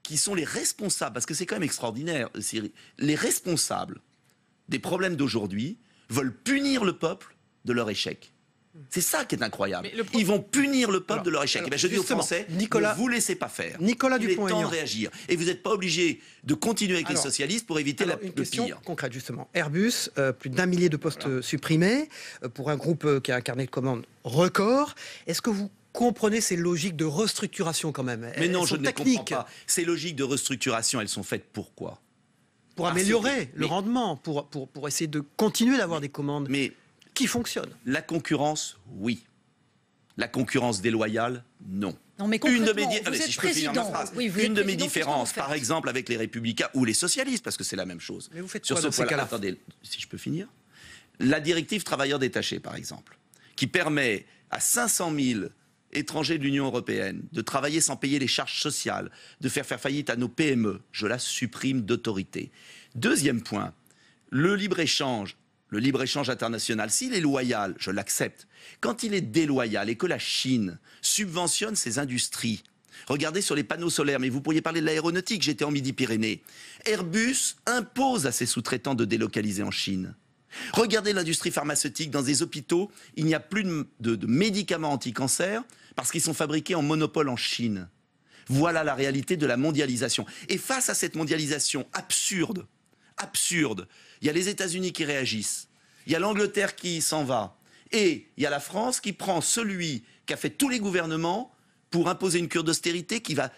qui sont les responsables, parce que c'est quand même extraordinaire, Cyril, les responsables des problèmes d'aujourd'hui veulent punir le peuple de leur échec. C'est ça qui est incroyable. Ils vont punir le peuple de leur échec. Et bien je dis aux Français, ne vous laissez pas faire. Il est temps de réagir. Et vous n'êtes pas obligé de continuer avec les socialistes pour éviter le question pire. Concrète, justement. Airbus, plus d'1 millier de postes supprimés, pour un groupe qui a un carnet de commandes record. Est-ce que vous comprenez ces logiques de restructuration quand même? Mais non, je ne les comprends pas. Ces logiques de restructuration, elles sont faites pourquoi? Pour améliorer le rendement, pour essayer de continuer d'avoir des commandes qui fonctionnent. La concurrence, oui. La concurrence déloyale, non. Non, mais une de mes, si je peux finir ma phrase, une de mes différences, par exemple, avec les Républicains ou les socialistes, parce que c'est la même chose. Mais vous faites sur quoi ce dans ces cas-là? Attendez, si je peux finir. La directive travailleurs détachés, par exemple, qui permet à 500 000 étrangers de l'Union européenne de travailler sans payer les charges sociales, de faire faillite à nos PME, je la supprime d'autorité. Deuxième point, le libre-échange international, s'il est loyal, je l'accepte. Quand il est déloyal et que la Chine subventionne ses industries, regardez sur les panneaux solaires, mais vous pourriez parler de l'aéronautique, j'étais en Midi-Pyrénées. Airbus impose à ses sous-traitants de délocaliser en Chine. Regardez l'industrie pharmaceutique, dans des hôpitaux, il n'y a plus de médicaments anti-cancer parce qu'ils sont fabriqués en monopole en Chine. Voilà la réalité de la mondialisation. Et face à cette mondialisation absurde, absurde. Il y a les États-Unis qui réagissent, il y a l'Angleterre qui s'en va, et il y a la France qui prend celui qui a fait tous les gouvernements pour imposer une cure d'austérité qui va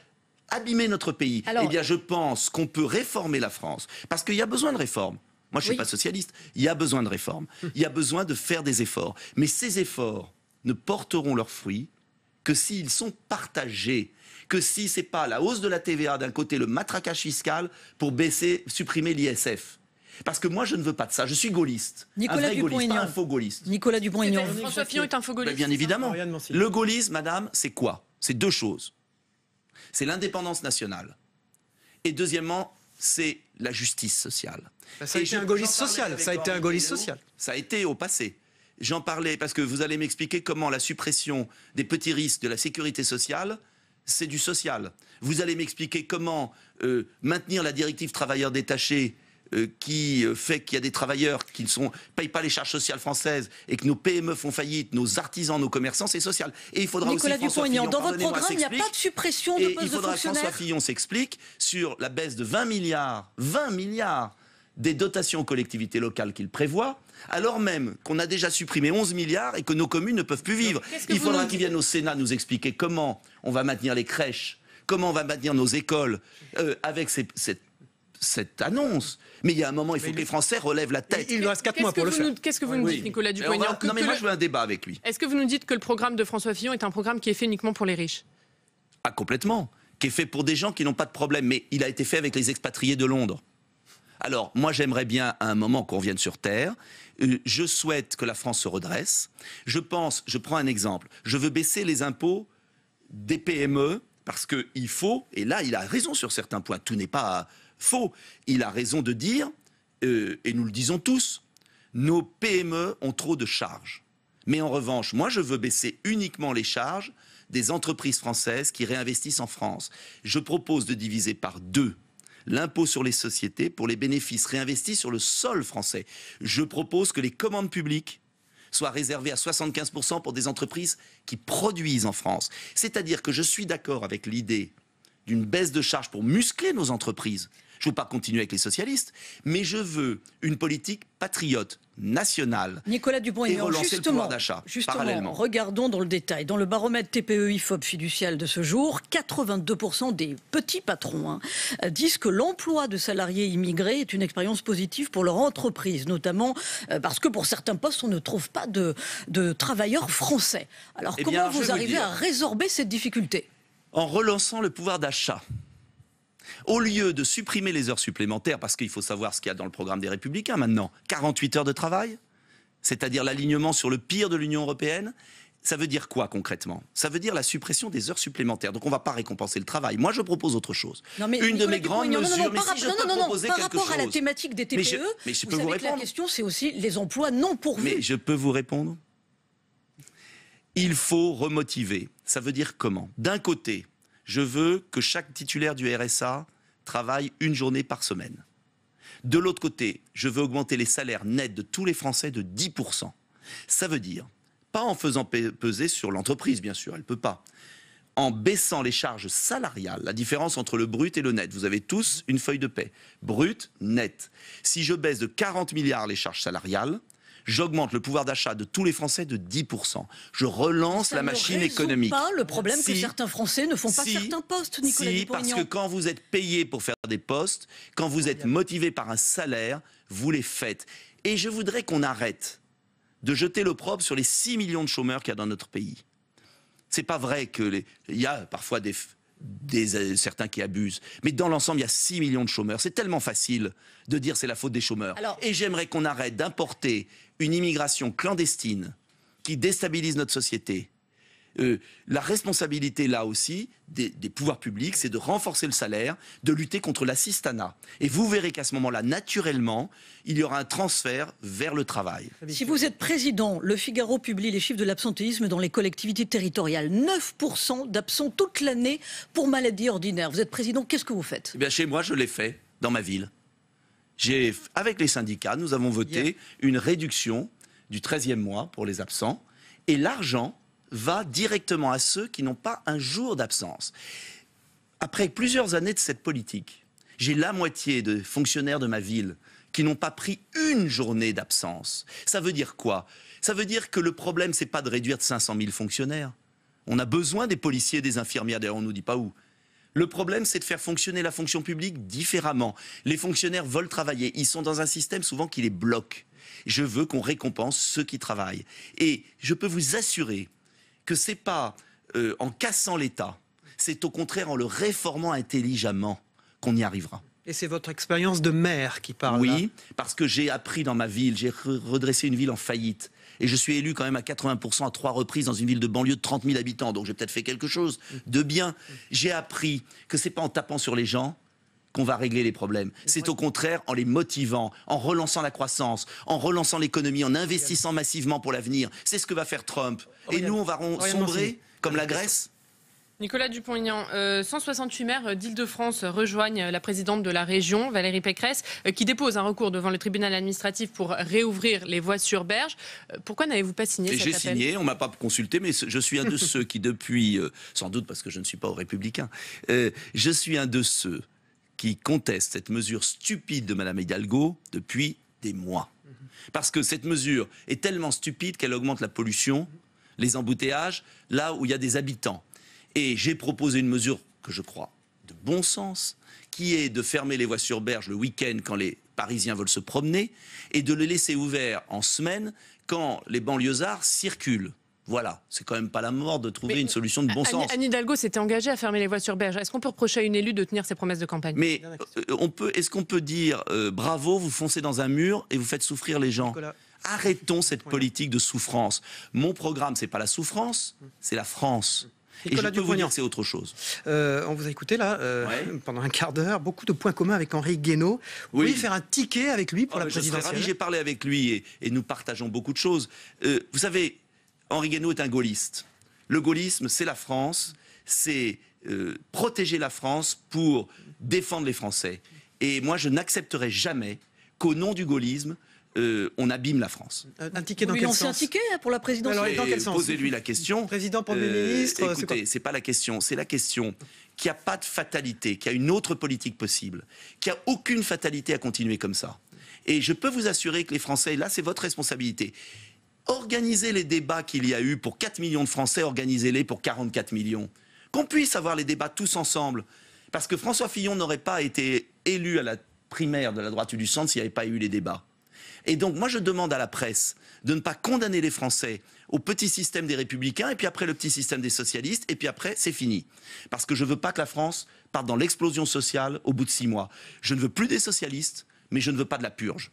abîmer notre pays. Eh bien, je pense qu'on peut réformer la France, parce qu'il y a besoin de réformes. Moi, je ne suis pas socialiste. Il y a besoin de réformes. Il y a besoin de faire des efforts. Mais ces efforts ne porteront leurs fruits que s'ils sont partagés. Que si ce n'est pas la hausse de la TVA d'un côté, le matraquage fiscal pour supprimer l'ISF. Parce que moi, je ne veux pas de ça. Je suis gaulliste. Nicolas Dupont-Aignan. Pas un faux gaulliste. Nicolas Dupont-Aignan. François Fillon est un faux gaulliste. Bien évidemment. Le gaullisme, madame, c'est quoi? C'est deux choses. C'est l'indépendance nationale. Et deuxièmement, c'est la justice sociale. Ça a été un gaulliste social. Ça a été un gaulliste social. Ça a été au passé. J'en parlais parce que vous allez m'expliquer comment la suppression des petits risques de la sécurité sociale, c'est du social. Vous allez m'expliquer comment maintenir la directive travailleurs détachés qui fait qu'il y a des travailleurs qui ne payent pas les charges sociales françaises et que nos PME font faillite, nos artisans, nos commerçants, c'est social. Et il faudra Nicolas aussi François Fillon, dans votre programme, il n'y a pas de suppression de postes de fonctionnaires. Et il faudra que François Fillon s'explique sur la baisse de 20 milliards des dotations aux collectivités locales qu'il prévoit, alors même qu'on a déjà supprimé 11 milliards et que nos communes ne peuvent plus vivre. Il faudra qu'il vienne au Sénat nous expliquer comment on va maintenir les crèches, comment on va maintenir nos écoles avec cette annonce. Mais il y a un moment, il faut que les Français relèvent la tête. Il nous reste 4 mois pour le faire. Qu'est-ce que vous nous dites, Nicolas Dupont-Aignan? Non, mais moi, je veux un débat avec lui. Est-ce que vous nous dites que le programme de François Fillon est un programme qui est fait uniquement pour les riches? Ah, complètement. Qui est fait pour des gens qui n'ont pas de problème. Mais il a été fait avec les expatriés de Londres. Alors, moi, j'aimerais bien, à un moment, qu'on revienne sur Terre. Je souhaite que la France se redresse. Je prends un exemple. Je veux baisser les impôts des PME parce qu'il faut, et là, il a raison sur certains points, tout n'est pas faux. Il a raison de dire, et nous le disons tous, nos PME ont trop de charges. Mais en revanche, moi, je veux baisser uniquement les charges des entreprises françaises qui réinvestissent en France. Je propose de diviser par 2 l'impôt sur les sociétés pour les bénéfices réinvestis sur le sol français. Je propose que les commandes publiques soient réservées à 75% pour des entreprises qui produisent en France. C'est-à-dire que je suis d'accord avec l'idée d'une baisse de charges pour muscler nos entreprises. Je ne veux pas continuer avec les socialistes, mais je veux une politique patriote, nationale. Nicolas Dupont-Aignan, justement, regardons dans le détail. Dans le baromètre TPE-IFOP fiducial de ce jour, 82% des petits patrons disent que l'emploi de salariés immigrés est une expérience positive pour leur entreprise, notamment parce que pour certains postes, on ne trouve pas de travailleurs français. Alors comment vous arrivez à résorber cette difficulté? En relançant le pouvoir d'achat. Au lieu de supprimer les heures supplémentaires, parce qu'il faut savoir ce qu'il y a dans le programme des Républicains maintenant, 48 heures de travail, c'est-à-dire l'alignement sur le pire de l'Union européenne, ça veut dire quoi concrètement? Ça veut dire la suppression des heures supplémentaires. Donc on ne va pas récompenser le travail. Moi je propose autre chose. Une de mes grandes mesures, mais si je peux proposer quelque chose... Par rapport à la thématique des TPE, mais je peux vous répondre. La question c'est aussi les emplois non pourvus. Mais je peux vous répondre. Il faut remotiver. Ça veut dire comment? D'un côté, je veux que chaque titulaire du RSA travaille une journée par semaine. De l'autre côté, je veux augmenter les salaires nets de tous les Français de 10%. Ça veut dire, pas en faisant peser sur l'entreprise, bien sûr, elle ne peut pas, en baissant les charges salariales, la différence entre le brut et le net. Vous avez tous une feuille de paie. Brut, net. Si je baisse de 40 milliards les charges salariales, j'augmente le pouvoir d'achat de tous les Français de 10%. Je relance la machine économique. Ça ne résout pas le problème que certains Français ne font pas certains postes, Nicolas Dupont-Aignan. Parce que quand vous êtes payé pour faire des postes, quand vous êtes motivé par un salaire, vous les faites. Et je voudrais qu'on arrête de jeter l'opprobre sur les 6 millions de chômeurs qu'il y a dans notre pays. C'est pas vrai qu'il y a parfois certains qui abusent. Mais dans l'ensemble, il y a 6 millions de chômeurs. C'est tellement facile de dire c'est la faute des chômeurs. Et j'aimerais qu'on arrête d'importer une immigration clandestine qui déstabilise notre société. La responsabilité, là aussi, des pouvoirs publics, c'est de renforcer le salaire, de lutter contre l'assistanat. Et vous verrez qu'à ce moment-là, naturellement, il y aura un transfert vers le travail. Si vous êtes président, Le Figaro publie les chiffres de l'absentéisme dans les collectivités territoriales. 9% d'absents toute l'année pour maladie ordinaire. Vous êtes président, qu'est-ce que vous faites? Eh bien, chez moi, je l'ai fait, dans ma ville. Avec les syndicats, nous avons voté une réduction du 13e mois pour les absents. Et l'argent va directement à ceux qui n'ont pas un jour d'absence. Après plusieurs années de cette politique, J'ai la moitié de fonctionnaires de ma ville qui n'ont pas pris une journée d'absence. Ça veut dire quoi? Ça veut dire que le problème, c'est pas de réduire de 500 000 fonctionnaires. On a besoin des policiers, des infirmières, d'ailleurs on ne nous dit pas où. Le problème, c'est de faire fonctionner la fonction publique différemment. Les fonctionnaires veulent travailler. Ils sont dans un système souvent qui les bloque. Je veux qu'on récompense ceux qui travaillent. Et je peux vous assurer que ce n'est pas en cassant l'État, c'est au contraire en le réformant intelligemment qu'on y arrivera. Et c'est votre expérience de maire qui parle. Oui, là. parce que j'ai appris dans ma ville, j'ai redressé une ville en faillite. Et je suis élu quand même à 80% à 3 reprises dans une ville de banlieue de 30 000 habitants. Donc j'ai peut-être fait quelque chose de bien. J'ai appris que c'est pas en tapant sur les gens qu'on va régler les problèmes. C'est au contraire en les motivant, en relançant la croissance, en relançant l'économie, en investissant massivement pour l'avenir. C'est ce que va faire Trump. Et nous, on va sombrer comme la Grèce. Nicolas Dupont-Aignan, 168 maires d'Île-de-France rejoignent la présidente de la région, Valérie Pécresse, qui dépose un recours devant le tribunal administratif pour réouvrir les voies sur berge. Pourquoi n'avez-vous pas signé cet appel ? J'ai signé, on ne m'a pas consulté, mais je suis un de ceux qui depuis, sans doute parce que je ne suis pas aux Républicains, je suis un de ceux qui contestent cette mesure stupide de Mme Hidalgo depuis des mois. Parce que cette mesure est tellement stupide qu'elle augmente la pollution, les embouteillages, là où il y a des habitants. Et j'ai proposé une mesure que je crois de bon sens, qui est de fermer les voies sur berge le week-end quand les Parisiens veulent se promener et de les laisser ouverts en semaine quand les banlieusards circulent. Voilà, c'est quand même pas la mort de trouver une solution de bon sens. Anne Hidalgo s'était engagée à fermer les voies sur berge. Est-ce qu'on peut reprocher à une élue de tenir ses promesses de campagne ? Mais est-ce qu'on peut dire bravo, vous foncez dans un mur et vous faites souffrir les gens ? Nicolas. Arrêtons cette politique de souffrance. Mon programme, c'est pas la souffrance, c'est la France. Nicolas et je peux vous dire que c'est autre chose. On vous a écouté là pendant un quart d'heure, beaucoup de points communs avec Henri Guénaud. Vous voulez faire un ticket avec lui pour la présidentielle ? Je serais ravi, j'ai parlé avec lui et nous partageons beaucoup de choses. Vous savez, Henri Guénaud est un gaulliste. Le gaullisme, c'est la France, c'est protéger la France pour défendre les Français. Et moi, je n'accepterai jamais qu'au nom du gaullisme, on abîme la France. Un ticket dans quel sens ? Un ticket pour la présidentielle. Dans quel sens ? Posez-lui la question. Président, Premier ministre. Écoutez, c'est pas la question. C'est la question qu'il n'y a pas de fatalité, qu'il y a une autre politique possible, qu'il n'y a aucune fatalité à continuer comme ça. Et je peux vous assurer que les Français, là, c'est votre responsabilité. Organisez les débats qu'il y a eu pour 4 millions de Français, organisez-les pour 44 millions. Qu'on puisse avoir les débats tous ensemble. Parce que François Fillon n'aurait pas été élu à la primaire de la droite ou du centre s'il n'y avait pas eu les débats. Et donc, moi, je demande à la presse de ne pas condamner les Français au petit système des Républicains, et puis après le petit système des socialistes, et puis après, c'est fini. Parce que je ne veux pas que la France parte dans l'explosion sociale au bout de 6 mois. Je ne veux plus des socialistes, mais je ne veux pas de la purge.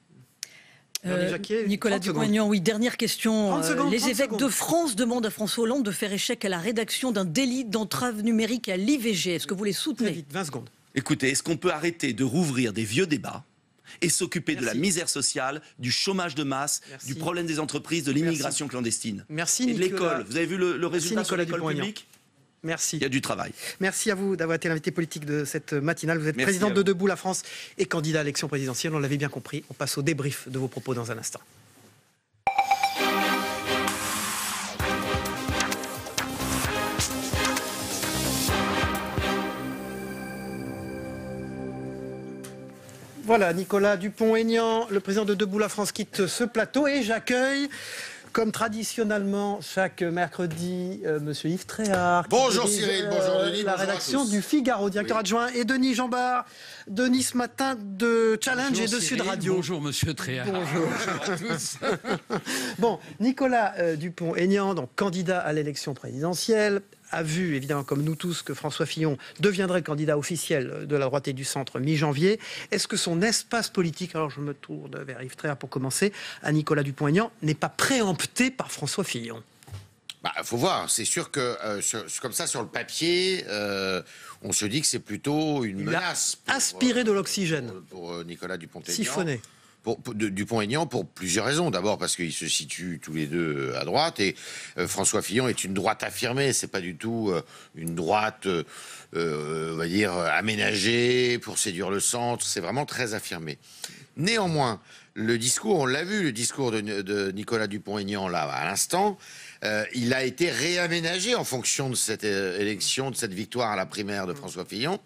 Nicolas Dupont-Aignan, oui, dernière question. Les évêques de France demandent à François Hollande de faire échec à la rédaction d'un délit d'entrave numérique à l'IVG. Est-ce que vous les soutenez ? Vite, 20 secondes. Écoutez, est-ce qu'on peut arrêter de rouvrir des vieux débats et s'occuper de la misère sociale, du chômage de masse, du problème des entreprises, de l'immigration clandestine. Merci, et de l'école. Vous avez vu le résultat sur l'école publique ? Merci. Il y a du travail. Merci à vous d'avoir été l'invité politique de cette matinale. Vous êtes président de Debout la France et candidat à l'élection présidentielle. On l'avait bien compris. On passe au débrief de vos propos dans un instant. Voilà, Nicolas Dupont-Aignan, le président de Debout la France, quitte ce plateau et j'accueille, comme traditionnellement chaque mercredi, Monsieur Yves Tréhard. Bonjour Cyril, bonjour Denis, la rédaction du Figaro, directeur adjoint, et Denis Jeanbart, Denis ce matin de Challenge bonjour et de Cyril, Sud Radio. Bonjour Monsieur Tréhard. Bonjour à tous. Bon, Nicolas Dupont-Aignan, donc candidat à l'élection présidentielle, a vu, évidemment, comme nous tous, que François Fillon deviendrait le candidat officiel de la droite et du centre mi-janvier. Est-ce que son espace politique, alors je me tourne vers Yves Tréhard pour commencer, à Nicolas Dupont-Aignan, n'est pas préempté par François Fillon ? Faut voir. C'est sûr que, comme ça, sur le papier, on se dit que c'est plutôt une menace. Aspirer de l'oxygène. Pour Nicolas Dupont-Aignan. Siphonner. Dupont-Aignan pour plusieurs raisons. D'abord parce qu'ils se situent tous les deux à droite et François Fillon est une droite affirmée. C'est pas du tout une droite, on va dire, aménagée pour séduire le centre. C'est vraiment très affirmé. Néanmoins, le discours, on l'a vu, le discours de Nicolas Dupont-Aignan, là, à l'instant, il a été réaménagé en fonction de cette élection, de cette victoire à la primaire de François Fillon.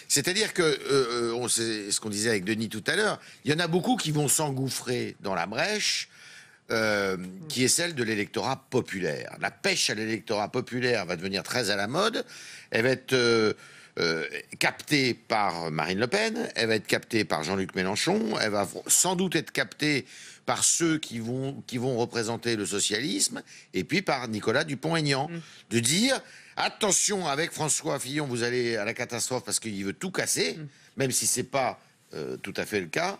C'est-à-dire que, c'est ce qu'on disait avec Denis tout à l'heure, il y en a beaucoup qui vont s'engouffrer dans la brèche, qui est celle de l'électorat populaire. La pêche à l'électorat populaire va devenir très à la mode. Elle va être captée par Marine Le Pen, elle va être captée par Jean-Luc Mélenchon, elle va sans doute être captée par ceux qui vont représenter le socialisme, et puis par Nicolas Dupont-Aignan. De dire, attention, avec François Fillon, vous allez à la catastrophe parce qu'il veut tout casser, même si c'est pas tout à fait le cas.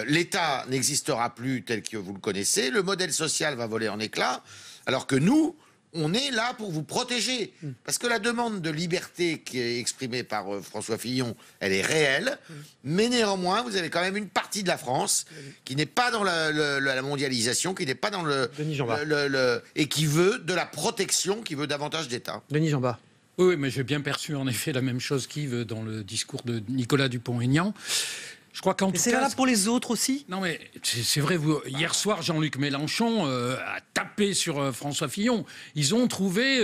L'État n'existera plus tel que vous le connaissez, le modèle social va voler en éclats, alors que nous, on est là pour vous protéger. Parce que la demande de liberté qui est exprimée par François Fillon, elle est réelle, mais néanmoins, vous avez quand même une partie de la France qui n'est pas dans la mondialisation, qui n'est pas dans et qui veut de la protection, qui veut davantage d'État. Denis Jambas. Oui, mais j'ai bien perçu en effet la même chose qu'Yves dans le discours de Nicolas Dupont-Aignan. Je crois qu'en tout cas, c'est valable pour les autres aussi. Non, mais c'est vrai. Hier soir, Jean-Luc Mélenchon a tapé sur François Fillon. Ils ont trouvé,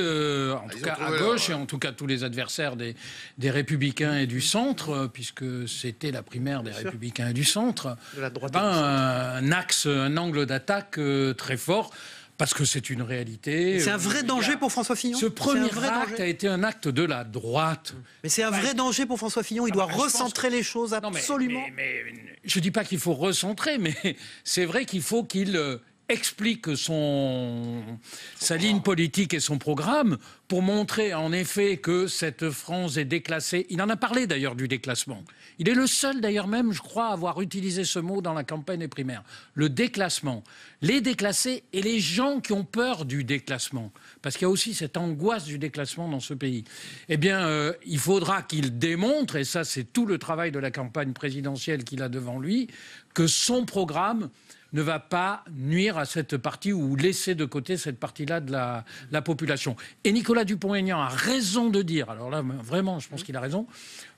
en tout cas à gauche, et en tout cas tous les adversaires des Républicains et du centre, puisque c'était la primaire des Républicains et du centre, de la droite un axe, un angle d'attaque très fort. Parce que c'est une réalité. C'est un vrai danger pour François Fillon. Ce premier acte a été un acte de la droite. Mais c'est un vrai danger pour François Fillon. Il doit recentrer les choses absolument. Mais je ne dis pas qu'il faut recentrer, mais c'est vrai qu'il faut qu'il explique sa ligne politique et son programme pour montrer en effet que cette France est déclassée. Il en a parlé d'ailleurs du déclassement. Il est le seul d'ailleurs même, je crois, à avoir utilisé ce mot dans la campagne des primaires. Le déclassement. Les déclassés et les gens qui ont peur du déclassement. Parce qu'il y a aussi cette angoisse du déclassement dans ce pays. Eh bien, il faudra qu'il démontre, et ça c'est tout le travail de la campagne présidentielle qu'il a devant lui, que son programme ne va pas nuire à cette partie ou laisser de côté cette partie-là de la population. Et Nicolas Dupont-Aignan a raison de dire, alors là vraiment je pense qu'il a raison,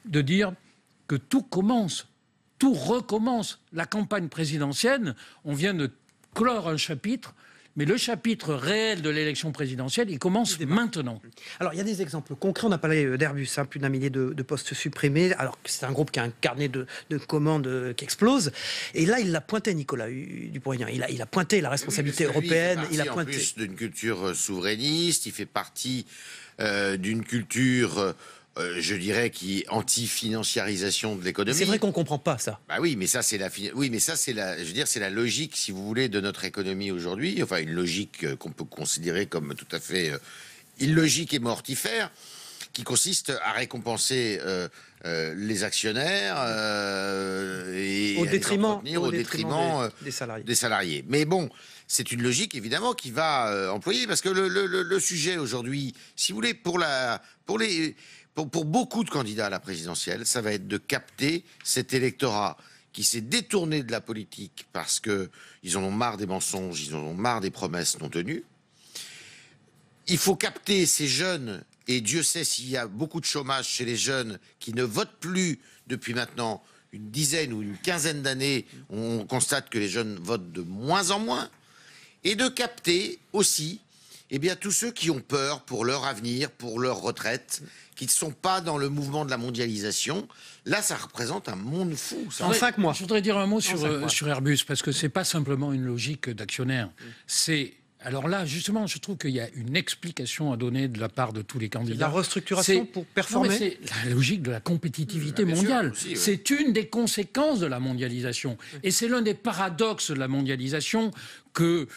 de dire que tout commence, tout recommence. La campagne présidentielle, on vient de clore un chapitre, mais le chapitre réel de l'élection présidentielle, il commence maintenant. Alors, il y a des exemples concrets. On a parlé d'Airbus, plus d'un millier de postes supprimés. Alors, c'est un groupe qui a un carnet de commandes qui explose. Et là, il l'a pointé, Nicolas Dupont-Aignan. Il a pointé la responsabilité européenne. Il a pointé. En plus d'une culture souverainiste, il fait partie d'une culture... je dirais qui anti-financiarisation de l'économie. C'est vrai qu'on comprend pas ça. Bah oui, mais ça c'est c'est la logique, si vous voulez, de notre économie aujourd'hui. Enfin, une logique qu'on peut considérer comme tout à fait illogique et mortifère, qui consiste à récompenser les actionnaires et au détriment des salariés. Mais bon. C'est une logique, évidemment, qui va employer, parce que le sujet aujourd'hui, si vous voulez, pour beaucoup de candidats à la présidentielle, ça va être de capter cet électorat qui s'est détourné de la politique parce qu'ils en ont marre des mensonges, ils en ont marre des promesses non tenues. Il faut capter ces jeunes, et Dieu sait s'il y a beaucoup de chômage chez les jeunes qui ne votent plus depuis maintenant une dizaine ou une quinzaine d'années. On constate que les jeunes votent de moins en moins. Et de capter aussi tous ceux qui ont peur pour leur avenir, pour leur retraite, qui ne sont pas dans le mouvement de la mondialisation. Là, ça représente un monde fou. En 5 mois. Je voudrais dire un mot sur Airbus, parce que ce n'est pas simplement une logique d'actionnaire. Alors là, justement, je trouve qu'il y a une explication à donner de la part de tous les candidats. La restructuration pour performer. C'est la logique de la compétitivité mondiale. Aussi, c'est une des conséquences de la mondialisation. Et c'est l'un des paradoxes de la mondialisation que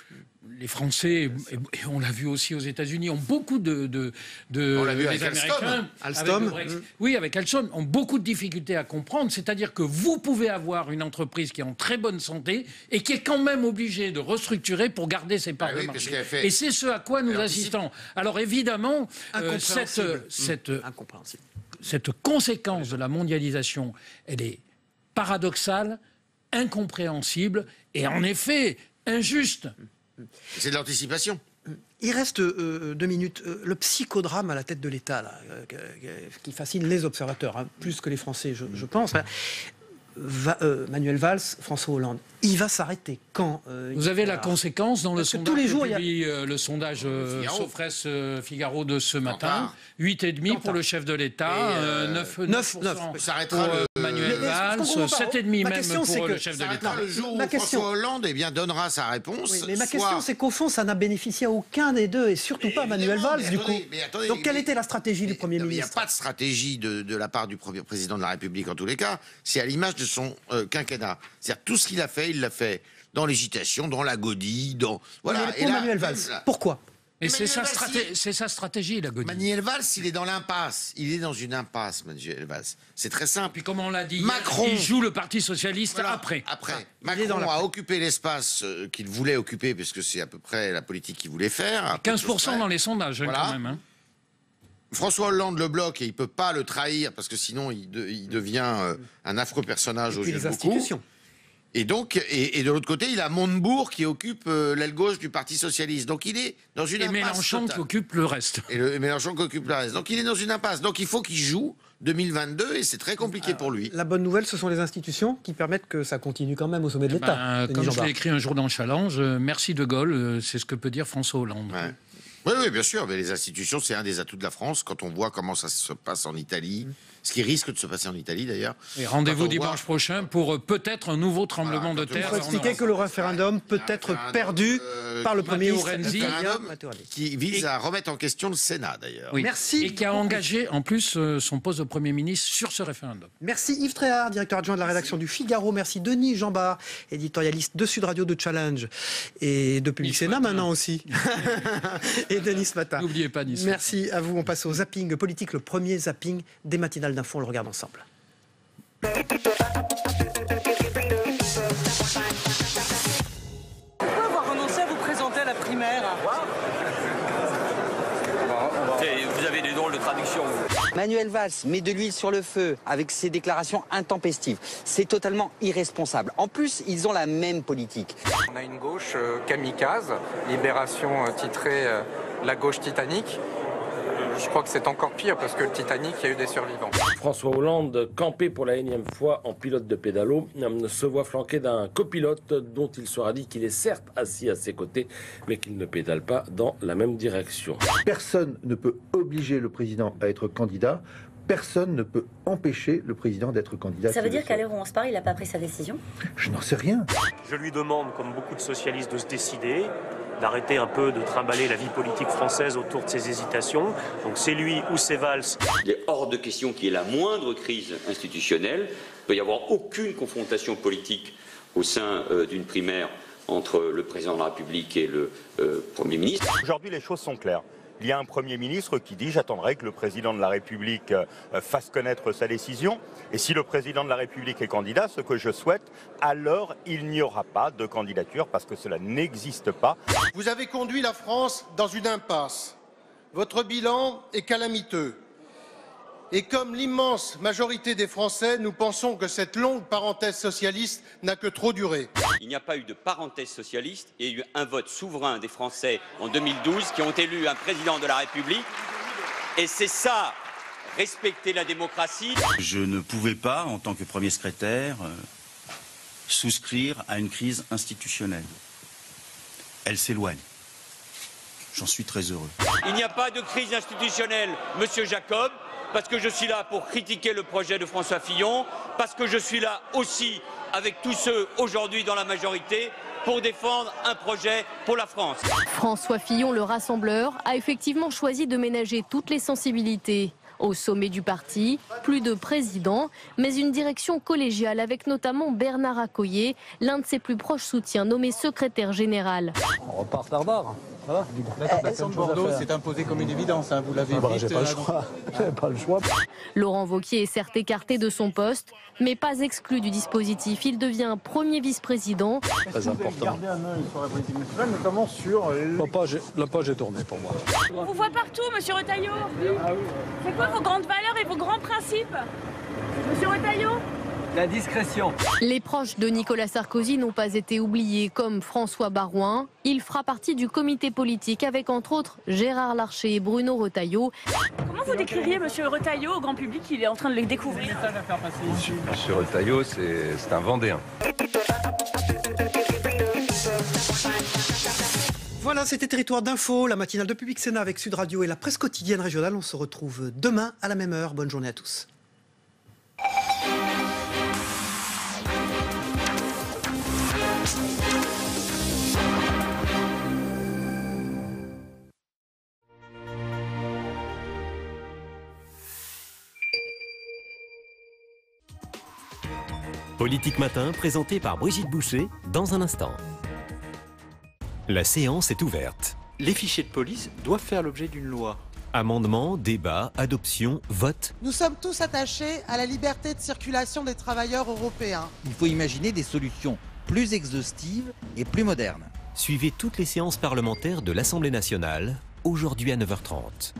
les Français, et on l'a vu aussi aux États-Unis, ont beaucoup on l'a vu avec Alstom. Oui, avec Alstom, ont beaucoup de difficultés à comprendre. C'est-à-dire que vous pouvez avoir une entreprise qui est en très bonne santé et qui est quand même obligée de restructurer pour garder ses parts de marché. Et c'est ce à quoi nous assistons. Alors évidemment, cette conséquence de la mondialisation, elle est paradoxale, incompréhensible et en effet injuste. C'est de l'anticipation. Il reste 2 minutes. Le psychodrame à la tête de l'État, qui fascine les observateurs, plus que les Français, je pense. Manuel Valls, François Hollande, il va s'arrêter quand Vous avez la conséquence dans le sondage tous les jours, le sondage Sofres Figaro de ce matin. 8,5 pour le chef de l'État, 9% pour Manuel Valls, 7,5 même pour le chef de l'État. Le jour où François Hollande donnera sa réponse. Oui, mais ma question, c'est qu'au fond, ça n'a bénéficié à aucun des deux, et surtout pas Manuel Valls, du coup. Donc, quelle était la stratégie du Premier ministre? Il n'y a pas de stratégie de la part du premier président de la République, en tous les cas. C'est à l'image de son quinquennat. C'est-à-dire, tout ce qu'il a fait, il l'a fait dans l'agitation, dans la godille, dans... Voilà. Et là, Manuel Valls, pourquoi? Et c'est sa stratégie, la godille. Manuel Valls, il est dans l'impasse. Il est dans une impasse, Manuel Valls. C'est très simple. Puis comme on l'a dit, Macron, il joue le Parti socialiste après. Macron a occupé l'espace qu'il voulait occuper, puisque c'est à peu près la politique qu'il voulait faire. 15% dans les sondages, quand même. Hein. François Hollande le bloque et il ne peut pas le trahir, parce que sinon il devient un affreux personnage aux yeux de beaucoup. Et donc, et de l'autre côté, il a Montebourg qui occupe l'aile gauche du Parti socialiste. Donc il est dans une impasse. Et Mélenchon qui occupe le reste. Et Mélenchon qui occupe le reste. Donc il est dans une impasse. Donc il faut qu'il joue 2022 et c'est très compliqué pour lui. La bonne nouvelle, ce sont les institutions qui permettent que ça continue quand même au sommet de l'État. Comme je l'ai écrit un jour dans Challenge, merci de Gaulle, c'est ce que peut dire François Hollande. Ouais. Oui, bien sûr, mais les institutions, c'est un des atouts de la France. Quand on voit comment ça se passe en Italie, ce qui risque de se passer en Italie d'ailleurs. Et rendez-vous dimanche prochain pour peut-être un nouveau tremblement de terre. Il faut expliquer que le référendum peut être perdu par le Premier ministre qui vise à remettre en question le Sénat d'ailleurs. Oui. Merci. Et qui a engagé en plus son poste de Premier ministre sur ce référendum. Merci Yves Tréhard, directeur adjoint de la rédaction du Figaro. Merci Denis Jambard, éditorialiste de Sud Radio, de Challenge et de Public Sénat maintenant aussi. Et Denis Matin. N'oubliez pas Nice. Merci à vous. On passe au zapping politique, le premier zapping des matinales d'infos. On le regarde ensemble. Pourquoi avoir renoncé à vous présenter à la primaire? Vous avez des drôles de traduction. Manuel Valls met de l'huile sur le feu avec ses déclarations intempestives. C'est totalement irresponsable. En plus, ils ont la même politique. On a une gauche kamikaze, Libération titrée La gauche titanique. Je crois que c'est encore pire parce que le Titanic, il y a eu des survivants. François Hollande, campé pour la énième fois en pilote de pédalo, se voit flanqué d'un copilote dont il sera dit qu'il est certes assis à ses côtés, mais qu'il ne pédale pas dans la même direction. Personne ne peut obliger le président à être candidat. Personne ne peut empêcher le président d'être candidat. Ça veut dire qu'à l'heure où on se parle, il n'a pas pris sa décision? Je n'en sais rien. Je lui demande, comme beaucoup de socialistes, de se décider, d'arrêter un peu de trimballer la vie politique française autour de ses hésitations. Donc c'est lui ou c'est Valls. Il est hors de question qu'il y ait la moindre crise institutionnelle. Il ne peut y avoir aucune confrontation politique au sein d'une primaire entre le président de la République et le Premier ministre. Aujourd'hui, les choses sont claires. Il y a un Premier ministre qui dit « J'attendrai que le président de la République fasse connaître sa décision. Et si le président de la République est candidat, ce que je souhaite, alors il n'y aura pas de candidature parce que cela n'existe pas. » Vous avez conduit la France dans une impasse. Votre bilan est calamiteux. Et comme l'immense majorité des Français, nous pensons que cette longue parenthèse socialiste n'a que trop duré. Il n'y a pas eu de parenthèse socialiste, il y a eu un vote souverain des Français en 2012 qui ont élu un président de la République. Et c'est ça, respecter la démocratie. Je ne pouvais pas, en tant que premier secrétaire, souscrire à une crise institutionnelle. Elle s'éloigne. J'en suis très heureux. Il n'y a pas de crise institutionnelle, monsieur Jacob, parce que je suis là pour critiquer le projet de François Fillon, parce que je suis là aussi avec tous ceux aujourd'hui dans la majorité pour défendre un projet pour la France. François Fillon, le rassembleur, a effectivement choisi de ménager toutes les sensibilités. Au sommet du parti, plus de présidents, mais une direction collégiale avec notamment Bernard Accoyer, l'un de ses plus proches soutiens, nommé secrétaire général. On repart dardard. Voilà. La tentation de Bordeaux s'est imposée comme une évidence, hein, vous l'avez dit. J'ai pas le choix. J'ai pas le choix. Laurent Wauquiez est certes écarté de son poste, mais pas exclu du dispositif. Il devient premier vice-président. Très important. Garder un œil sur la politique nationale, notamment sur... La page est tournée pour moi. On vous voit partout, monsieur Retailleau. C'est quoi vos grandes valeurs et vos grands principes, monsieur Retailleau? La discrétion. Les proches de Nicolas Sarkozy n'ont pas été oubliés, comme François Baroin. Il fera partie du comité politique avec entre autres Gérard Larcher et Bruno Retailleau. Comment vous décririez Monsieur Retailleau au grand public? Il est en train de le découvrir. Monsieur Retailleau, c'est un Vendéen. Voilà, c'était Territoire d'Info, la matinale de Public Sénat avec Sud Radio et la presse quotidienne régionale. On se retrouve demain à la même heure. Bonne journée à tous. Politique Matin, présenté par Brigitte Boucher, dans un instant. La séance est ouverte. Les fichiers de police doivent faire l'objet d'une loi. Amendements, débats, adoption, vote. Nous sommes tous attachés à la liberté de circulation des travailleurs européens. Il faut imaginer des solutions plus exhaustives et plus modernes. Suivez toutes les séances parlementaires de l'Assemblée nationale, aujourd'hui à 9h30.